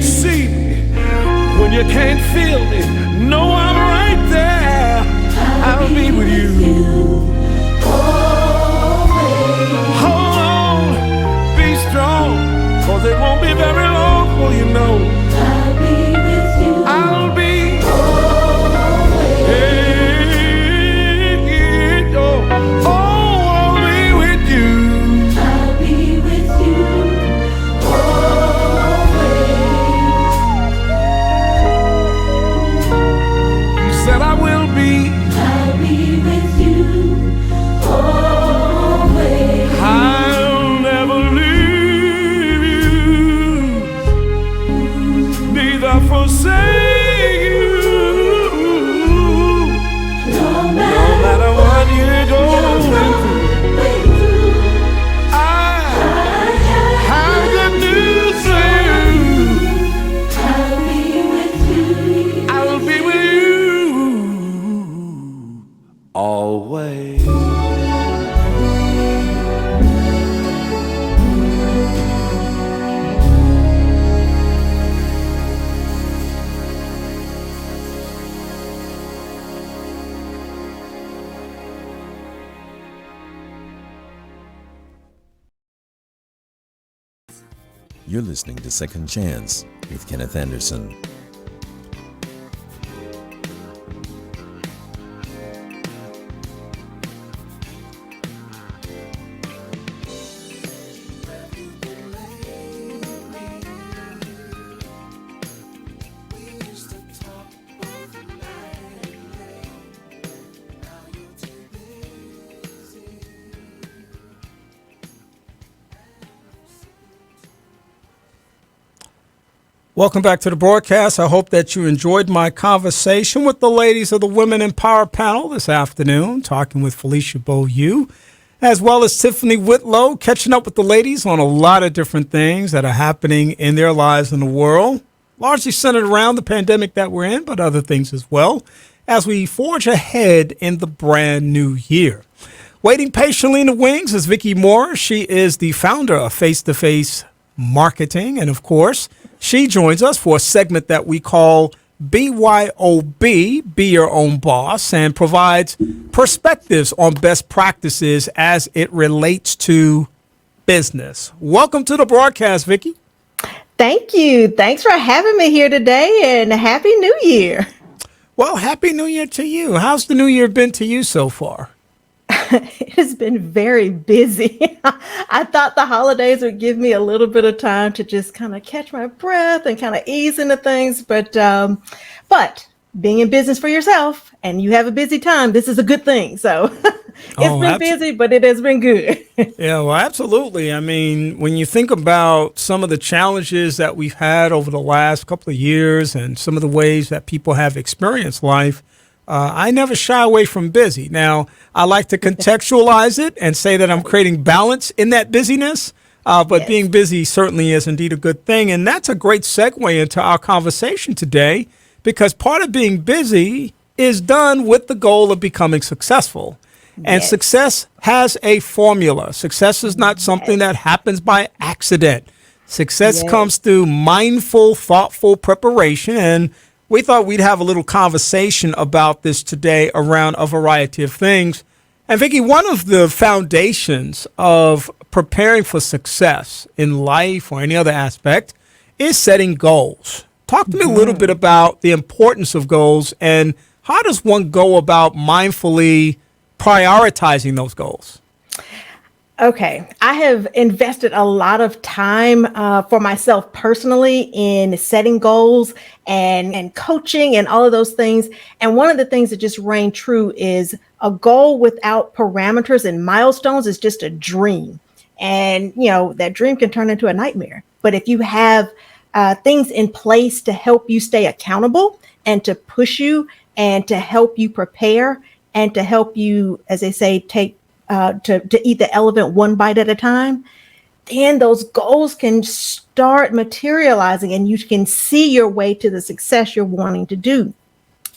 can't see me, when you can't feel me, know I'm right there. I'll be with you. Hold on, be strong, 'cause it won't be very long before you know I'll be with you. I'll be always. Hey, oh, I'll be with you. I'll be with you always. You said I will be. I'll be with you always. I'll never leave you, neither forsake you. No matter what you're going through, I have good news for you. I'll be with you. I'll be with you always. You're listening to Second Chance with Kenneth Anderson. Welcome back to the broadcast. I hope that you enjoyed my conversation with the ladies of the Women in Power panel this afternoon, talking with Felicia Beaulieu, as well as Tiffany Whitlow, catching up with the ladies on a lot of different things that are happening in their lives in the world, largely centered around the pandemic that we're in, but other things as well, as we forge ahead in the brand new year. Waiting patiently in the wings is Vicki Morris. She is the founder of Face-to-Face Marketing, and of course, she joins us for a segment that we call B.Y.O.B, Be Your Own Boss, and provides perspectives on best practices as it relates to business. Welcome to the broadcast, Vicki. Thank you. Thanks for having me here today, and Happy New Year. Well, Happy New Year to you. How's the new year been to you so far? It has been very busy. I thought the holidays would give me a little bit of time to just kind of catch my breath and kind of ease into things. But being in business for yourself and you have a busy time, this is a good thing. So it's been busy, but it has been good. Yeah, well, absolutely. I mean, when you think about some of the challenges that we've had over the last couple of years and some of the ways that people have experienced life, I never shy away from busy. Now, I like to contextualize it and say that I'm creating balance in that busyness, but being busy certainly is indeed a good thing. And that's a great segue into our conversation today, because part of being busy is done with the goal of becoming successful. And success has a formula. Success is not something that happens by accident. Success comes through mindful, thoughtful preparation, and we thought we'd have a little conversation about this today around a variety of things. And Vicki, one of the foundations of preparing for success in life or any other aspect is setting goals. Talk to me a little bit about the importance of goals and how does one go about mindfully prioritizing those goals? Okay, I have invested a lot of time for myself personally in setting goals and coaching and all of those things. And one of the things that just rang true is a goal without parameters and milestones is just a dream. And, you know, that dream can turn into a nightmare. But if you have things in place to help you stay accountable and to push you and to help you prepare and to help you, as they say, take to eat the elephant one bite at a time, then those goals can start materializing and you can see your way to the success you're wanting to do.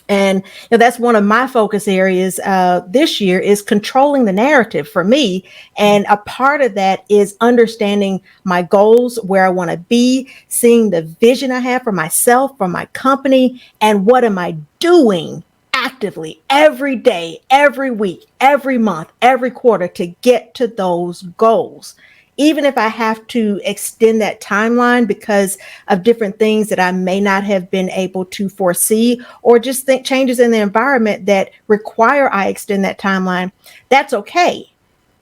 And that's one of my focus areas this year is controlling the narrative for me. And a part of that is understanding my goals, where I want to be, seeing the vision I have for myself, for my company, and what am I doing actively every day, every week, every month, every quarter to get to those goals. Even if I have to extend that timeline because of different things that I may not have been able to foresee, or just think changes in the environment that require I extend that timeline, that's okay.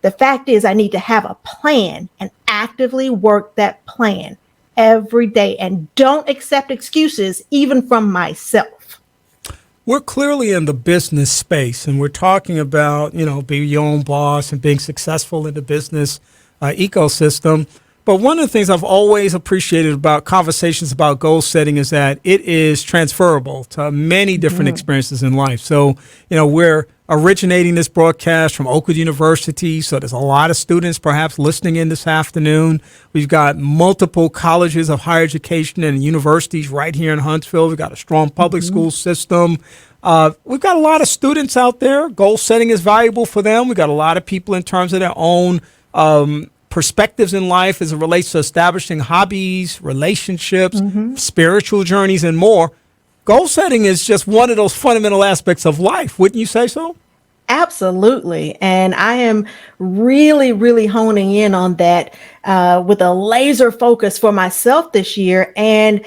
The fact is I need to have a plan and actively work that plan every day, and don't accept excuses even from myself. We're clearly in the business space, and we're talking about, being your own boss and being successful in the business ecosystem. But one of the things I've always appreciated about conversations about goal setting is that it is transferable to many different experiences in life. So, we're originating this broadcast from Oakwood University. So there's a lot of students perhaps listening in this afternoon. We've got multiple colleges of higher education and universities right here in Huntsville. We've got a strong public school system. We've got a lot of students out there. Goal setting is valuable for them. We've got a lot of people in terms of their own perspectives in life as it relates to establishing hobbies, relationships, spiritual journeys, and more. Goal setting is just one of those fundamental aspects of life. Wouldn't you say so? Absolutely. And I am really, really honing in on that with a laser focus for myself this year. And,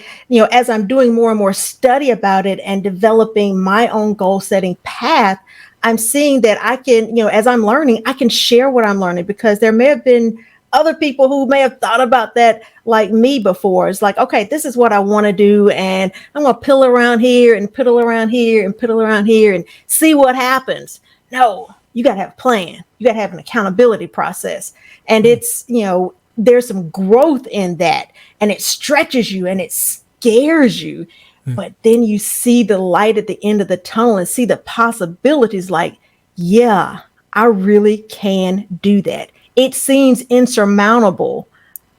as I'm doing more and more study about it and developing my own goal setting path, I'm seeing that I can, as I'm learning, I can share what I'm learning, because there may have been other people who may have thought about that like me before. It's like, okay, this is what I want to do, and I'm going to piddle around here and piddle around here and piddle around here and see what happens. No, you got to have a plan. You got to have an accountability process. And it's, there's some growth in that, and it stretches you and it scares you. But then you see the light at the end of the tunnel and see the possibilities, like, yeah, I really can do that. It seems insurmountable,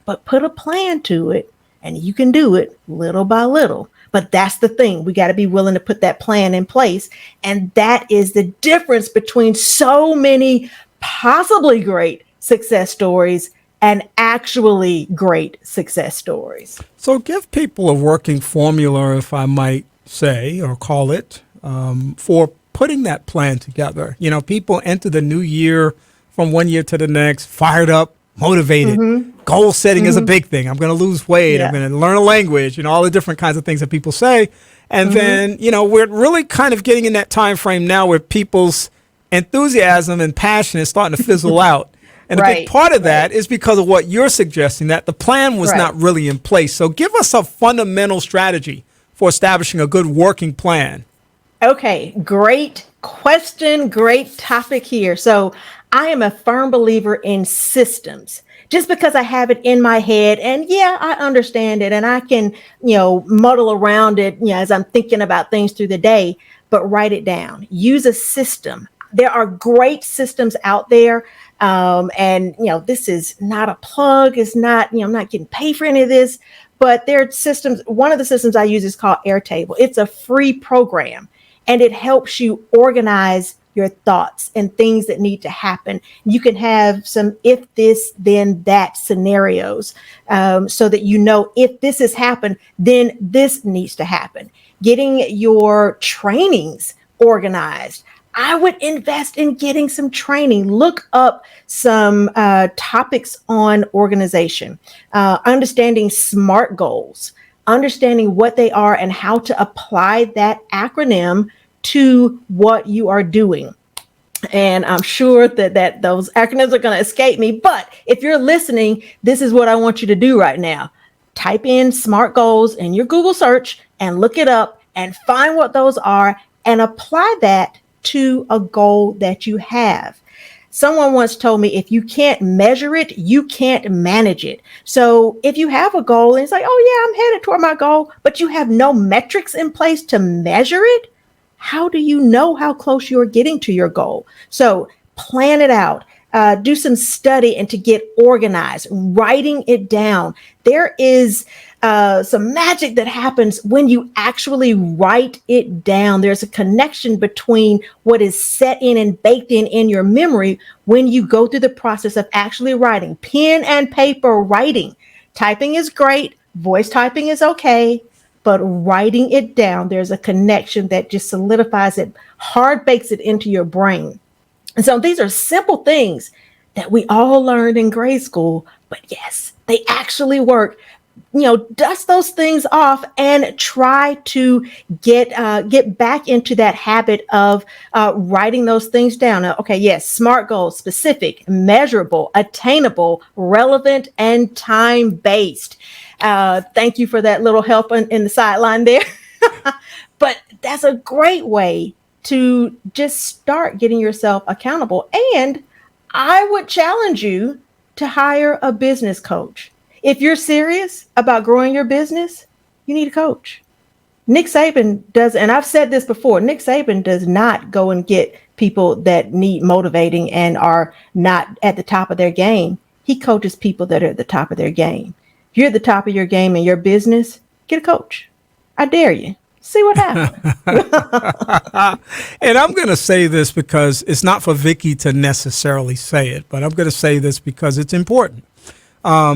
but put a plan to it and you can do it little by little. But that's the thing. We got to be willing to put that plan in place. And that is the difference between so many possibly great success stories and actually great success stories. So give people a working formula, if I might say, or call it, for putting that plan together. People enter the new year from one year to the next, fired up, motivated. Goal setting is a big thing. I'm going to lose weight. I'm going to learn a language, all the different kinds of things that people say. And then, we're really kind of getting in that time frame now where people's enthusiasm and passion is starting to fizzle out. And a big part of that is because of what you're suggesting, that the plan was not really in place. So give us a fundamental strategy for establishing a good working plan. Okay, great question, great topic here. So I am a firm believer in systems. Just because I have it in my head, and I understand it, and I can, muddle around it, as I'm thinking about things through the day, but write it down. Use a system. There are great systems out there. And this is not a plug. It's not, I'm not getting paid for any of this, but there are systems. One of the systems I use is called Airtable. It's a free program, and it helps you organize your thoughts and things that need to happen. You can have some if this, then that scenarios, so that if this has happened, then this needs to happen. Getting your trainings organized. I would invest in getting some training. Look up some topics on organization, understanding SMART goals, understanding what they are and how to apply that acronym to what you are doing. And I'm sure that those acronyms are going to escape me. But if you're listening, this is what I want you to do right now. Type in SMART goals in your Google search and look it up and find what those are and apply that to a goal that you have. Someone once told me, if you can't measure it, you can't manage it. So if you have a goal and it's like, oh yeah, I'm headed toward my goal, but you have no metrics in place to measure it, how do you know how close you're getting to your goal? So plan it out. do some study and to get organized, writing it down. There is some magic that happens when you actually write it down. There's a connection between what is set in and baked in your memory when you go through the process of actually writing. Pen and paper writing. Typing is great. Voice typing is okay. But writing it down, there's a connection that just solidifies it, hard bakes it into your brain. And so these are simple things that we all learned in grade school, but yes, they actually work. Dust those things off and try to get back into that habit of writing those things down. Now, okay, yes, SMART goals: specific, measurable, attainable, relevant, and time-based. Thank you for that little help in the sideline there. But that's a great way to just start getting yourself accountable. And I would challenge you to hire a business coach. If you're serious about growing your business, you need a coach. Nick Saban does, and I've said this before, Nick Saban does not go and get people that need motivating and are not at the top of their game. He coaches people that are at the top of their game. If you're at the top of your game in your business, get a coach. I dare you. See what happens. And I'm going to say this because it's not for Vicki to necessarily say it, but I'm going to say this because it's important.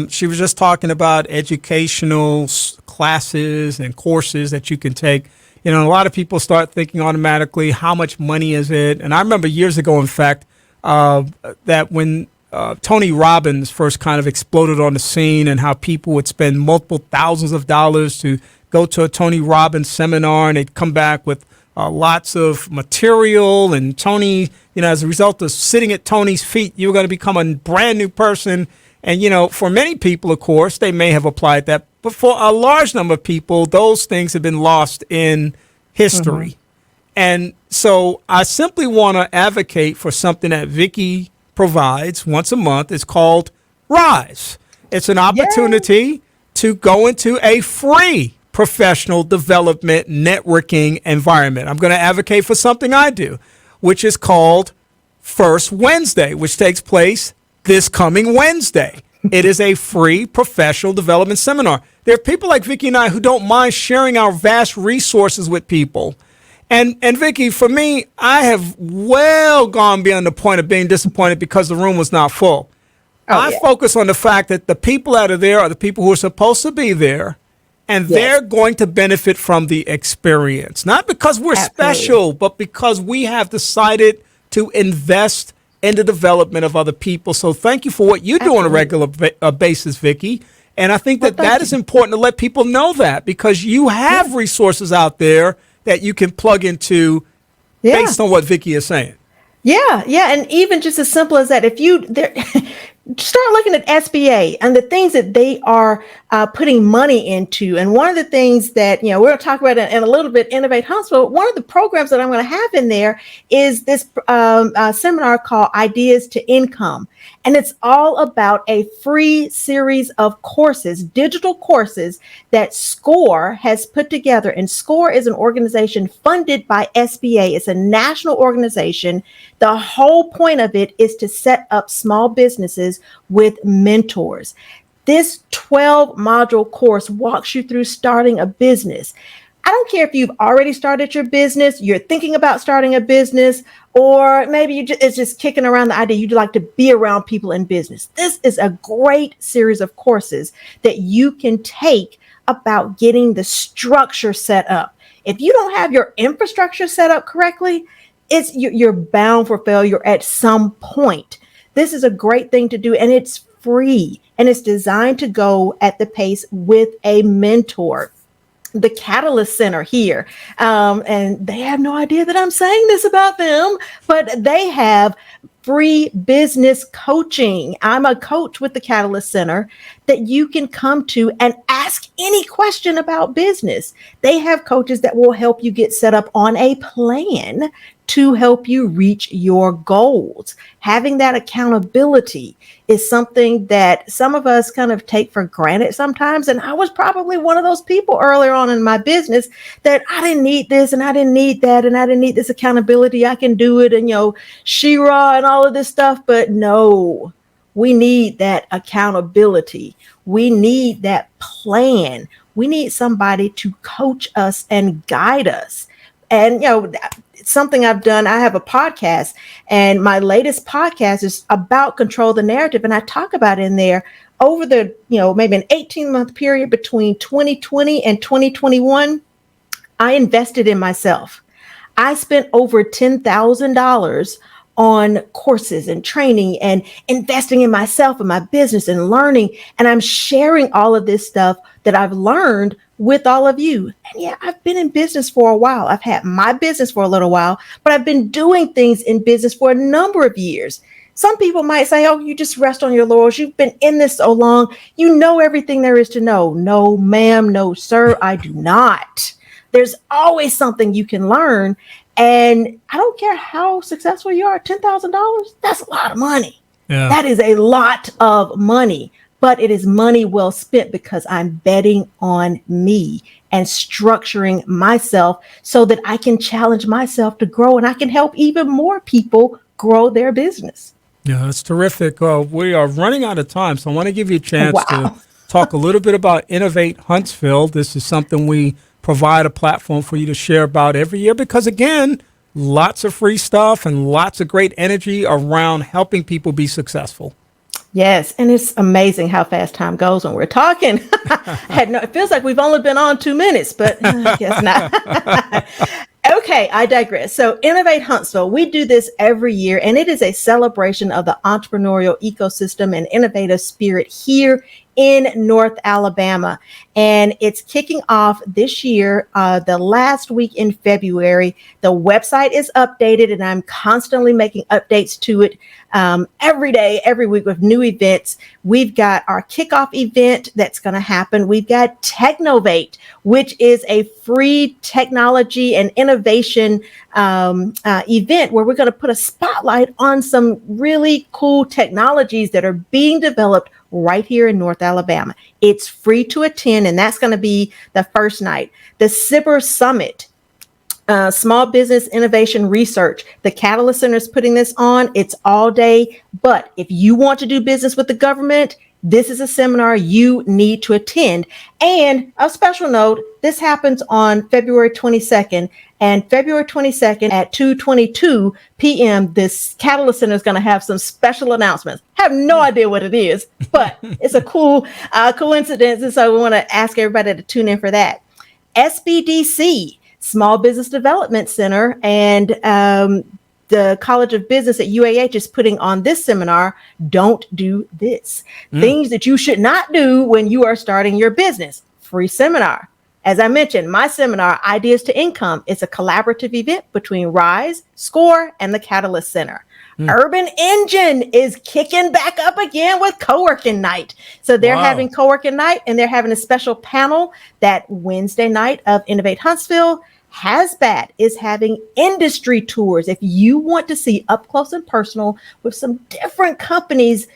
She was just talking about educational classes and courses that you can take. A lot of people start thinking automatically, how much money is it? And I remember years ago, in fact, that when Tony Robbins first kind of exploded on the scene and how people would spend multiple thousands of dollars to go to a Tony Robbins seminar, and they'd come back with lots of material. And Tony, as a result of sitting at Tony's feet, you're going to become a brand new person. And, for many people, of course, they may have applied that. But for a large number of people, those things have been lost in history. Mm-hmm. And so I simply want to advocate for something that Vicki provides once a month. It's called R.I.S E. It's an opportunity to go into a free professional development networking environment. I'm going to advocate for something I do, which is called First Wednesday, which takes place this coming Wednesday. It is a free professional development seminar. There are people like Vicki and I who don't mind sharing our vast resources with people. And Vicki, for me, I have well gone beyond the point of being disappointed because the room was not full. I focus on the fact that the people that are there are the people who are supposed to be there, and they're going to benefit from the experience. Not because we're special, but because we have decided to invest in the development of other people. So thank you for what you do on a regular basis, Vicki. And I think that is important to let people know that, because you have resources out there that you can plug into based on what Vicki is saying. Yeah. And even just as simple as that, if you start looking at SBA and the things that they are putting money into. And one of the things that, we're going to talk about in a little bit, Innovate Huntsville, one of the programs that I'm going to have in there is this seminar called Ideas to Income. And it's all about a free series of courses, digital courses that SCORE has put together. And SCORE is an organization funded by SBA. It's a national organization. The whole point of it is to set up small businesses with mentors. This 12-module course walks you through starting a business. I don't care if you've already started your business, you're thinking about starting a business, or maybe it's just kicking around the idea you'd like to be around people in business. This is a great series of courses that you can take about getting the structure set up. If you don't have your infrastructure set up correctly, you're bound for failure at some point. This is a great thing to do, and it's free, and it's designed to go at the pace with a mentor. The Catalyst Center here, and they have no idea that I'm saying this about them, but they have free business coaching. I'm a coach with the Catalyst Center that you can come to and ask ask any question about business. They have coaches that will help you get set up on a plan to help you reach your goals. Having that accountability is something that some of us kind of take for granted sometimes. And I was probably one of those people earlier on in my business that I didn't need this and I didn't need that and I didn't need this accountability. I can do it and, Shira and all of this stuff. But no, we need that accountability. We need that plan. We need somebody to coach us and guide us. And, it's something I've done. I have a podcast, and my latest podcast is about control the narrative. And I talk about in there over the, maybe an 18-month period between 2020 and 2021, I invested in myself. I spent over $10,000 on courses and training and investing in myself and my business and learning. And I'm sharing all of this stuff that I've learned with all of you. And yeah, I've been in business for a while. I've had my business for a little while, but I've been doing things in business for a number of years. Some people might say, oh, you just rest on your laurels. You've been in this so long. You know everything there is to know. No, ma'am. No, sir. I do not. There's always something you can learn. And I don't care how successful you are, $10,000, that's a lot of money. Yeah. That is a lot of money. But it is money well spent because I'm betting on me and structuring myself so that I can challenge myself to grow and I can help even more people grow their business. Yeah, that's terrific. We are running out of time, so I want to give you a chance to talk a little bit about Innovate Huntsville. This is something we provide a platform for you to share about every year because, again, lots of free stuff and lots of great energy around helping people be successful. Yes, and it's amazing how fast time goes when we're talking. It feels like we've only been on 2 minutes, but I guess not. Okay, I digress. So Innovate Huntsville, we do this every year, and it is a celebration of the entrepreneurial ecosystem and innovative spirit here in North Alabama. And it's kicking off this year, the last week in February. The website is updated, and I'm constantly making updates to it every day, every week with new events. We've got our kickoff event that's going to happen. We've got Technovate, which is a free technology and innovation event where we're going to put a spotlight on some really cool technologies that are being developed right here in North Alabama. It's free to attend, and that's going to be the first night. The CIBR Summit, Small Business Innovation Research. The Catalyst Center is putting this on. It's all day. But if you want to do business with the government, this is a seminar you need to attend. And a special note, this happens on February 22nd. And February 22nd at 2:22 p.m., this Catalyst Center is going to have some special announcements. I have no idea what it is, but it's a cool coincidence. And so we want to ask everybody to tune in for that. SBDC, Small Business Development Center, and the College of Business at UAH is putting on this seminar, Don't Do This. Things that you should not do when you are starting your business. Free seminar. As I mentioned, my seminar, Ideas to Income, is a collaborative event between R.I.S.E, SCORE, and the Catalyst Center. Urban Engine is kicking back up again with co-working night. So they're having co-working night, and they're having a special panel that Wednesday night of Innovate Huntsville. HAZBAT is having industry tours. If you want to see up close and personal with some different companies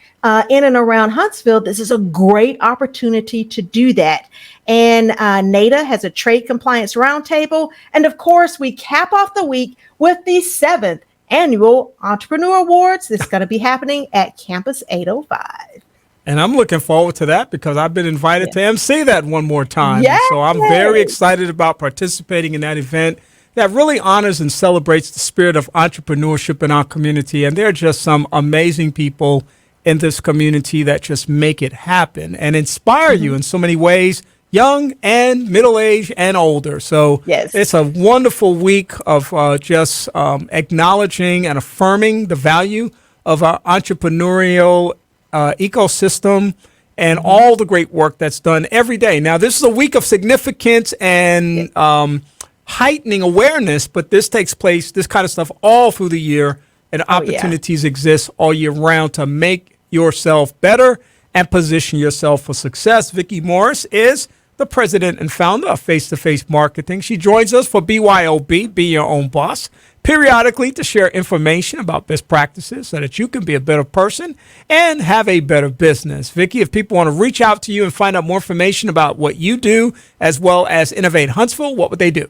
in and around Huntsville, this is a great opportunity to do that. And NADA has a trade compliance roundtable. And of course, we cap off the week with the 7th annual Entrepreneur Awards. This is going to be happening at Campus 805. And I'm looking forward to that because I've been invited to MC that one more time. Yes. So I'm very excited about participating in that event that really honors and celebrates the spirit of entrepreneurship in our community. And there are just some amazing people in this community that just make it happen and inspire you in so many ways, young and middle-aged and older. So it's a wonderful week of just acknowledging and affirming the value of our entrepreneurial ecosystem and all the great work that's done every day. Now, this is a week of significance and heightening awareness, but this takes place, this kind of stuff, all through the year, and opportunities exist all year round to make yourself better and position yourself for success. Vicki Morris is the president and founder of Face-to-Face Marketing. She joins us for B.Y.O.B, Be Your Own Boss, periodically to share information about best practices so that you can be a better person and have a better business. Vicki, if people want to reach out to you and find out more information about what you do, as well as Innovate Huntsville, what would they do?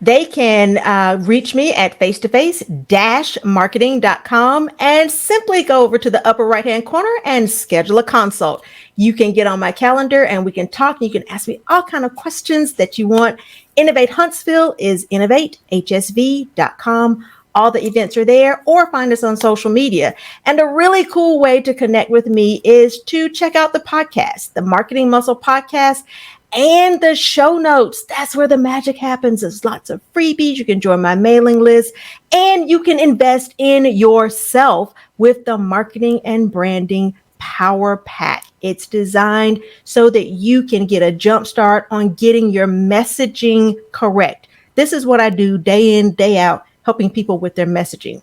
They can reach me at face-to-face-marketing.com and simply go over to the upper right-hand corner and schedule a consult. You can get on my calendar and we can talk. You can ask me all kinds of questions that you want. Innovate Huntsville is innovatehsv.com. All the events are there, or find us on social media. And a really cool way to connect with me is to check out the podcast, the Marketing Muscle Podcast, and the show notes. That's where the magic happens. There's lots of freebies. You can join my mailing list, and you can invest in yourself with the Marketing and Branding Power Pack. It's designed so that you can get a jump start on getting your messaging correct. This is what I do day in, day out, helping people with their messaging.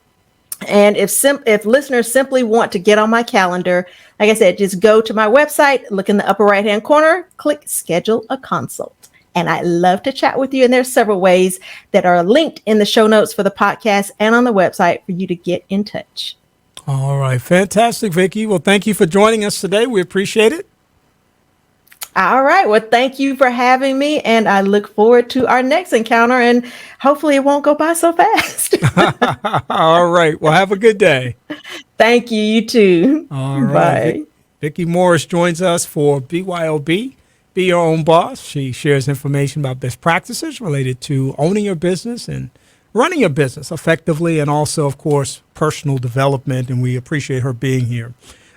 And if listeners simply want to get on my calendar, like I said, just go to my website, look in the upper right-hand corner, click schedule a consult. And I love to chat with you. And there's several ways that are linked in the show notes for the podcast and on the website for you to get in touch. All right. Fantastic, Vicki. Well, thank you for joining us today. We appreciate it. All right. Well, thank you for having me. And I look forward to our next encounter. And hopefully it won't go by so fast. All right. Well, have a good day. Thank you. You too. All right. Bye. Vicki Morris joins us for BYOB, Be Your Own Boss. She shares information about best practices related to owning your business and running your business effectively, and also, of course, personal development. And we appreciate her being here.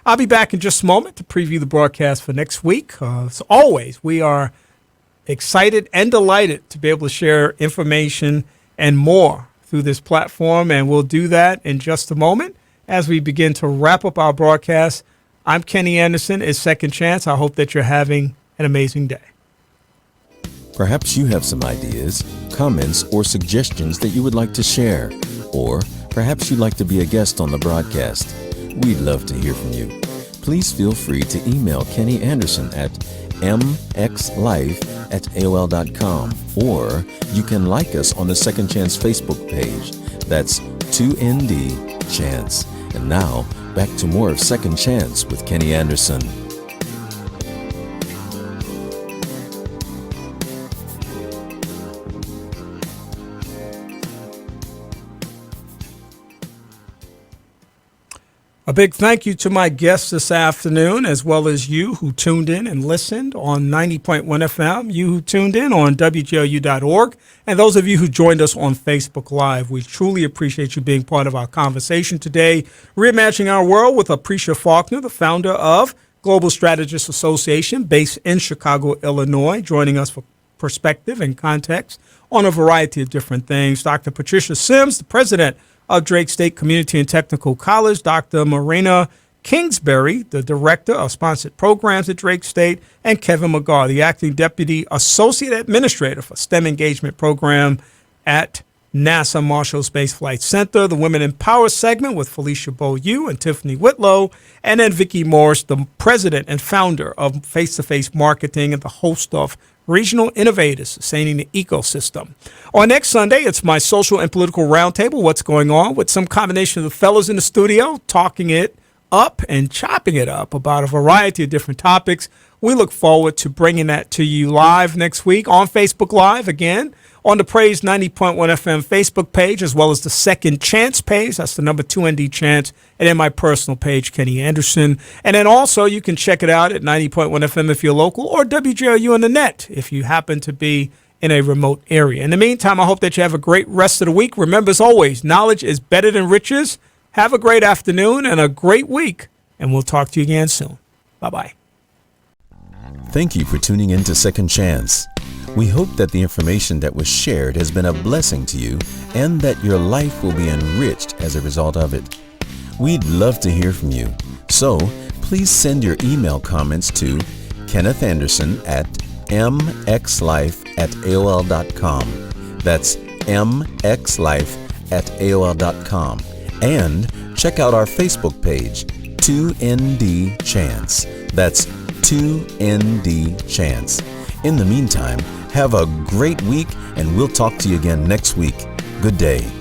I'll be back in just a moment to preview the broadcast for next week. As always, we are excited and delighted to be able to share information and more through this platform, and we'll do that in just a moment as we begin to wrap up our broadcast. I'm Kenny Anderson. It's Second Chance. I hope that you're having an amazing day. Perhaps you have some ideas, comments, or suggestions that you would like to share, or perhaps you'd like to be a guest on the broadcast. We'd love to hear from you. Please feel free to email Kenny Anderson at mxlife@aol.com, or you can like us on the Second Chance Facebook page. That's 2ND Chance. And now, back to more of Second Chance with Kenny Anderson. A big thank you to my guests this afternoon, as well as you who tuned in and listened on 90.1 FM, you who tuned in on WJOU.org, and those of you who joined us on Facebook Live. We truly appreciate you being part of our conversation today. Reimagining Our World with Appreccia Faulkner, the founder of Global Strategists Association, based in Chicago, Illinois, joining us for perspective and context on a variety of different things. Dr. Patricia Sims, the president of Drake State Community and Technical College, Dr. Marina Kingsbury, the director of sponsored programs at Drake State, and Kevin McGaw, the acting deputy associate administrator for STEM engagement program at NASA Marshall Space Flight Center. The Women in Power segment with Felicia Beaulieu and Tiffany Whitlow, and then Vicki Morris, the president and founder of Face-to-Face Marketing and the host of Regional Innovators, Sustaining the Ecosystem. On next Sunday, it's my social and political roundtable, What's Going On, with some combination of the fellows in the studio talking it up and chopping it up about a variety of different topics. We look forward to bringing that to you live next week on Facebook Live, again, on the Praise 90.1 FM Facebook page, as well as the Second Chance page. That's the number 2ND Chance. And then my personal page, Kenny Anderson. And then also you can check it out at 90.1 FM if you're local, or WJOU on the net if you happen to be in a remote area. In the meantime, I hope that you have a great rest of the week. Remember, as always, knowledge is better than riches. Have a great afternoon and a great week. And we'll talk to you again soon. Bye-bye. Thank you for tuning in to Second Chance. We hope that the information that was shared has been a blessing to you and that your life will be enriched as a result of it. We'd love to hear from you. So please send your email comments to Kenneth Anderson at mxlife@aol.com. That's mxlife@aol.com. And check out our Facebook page, 2ND Chance. That's 2ND Chance. In the meantime, have a great week, and we'll talk to you again next week. Good day.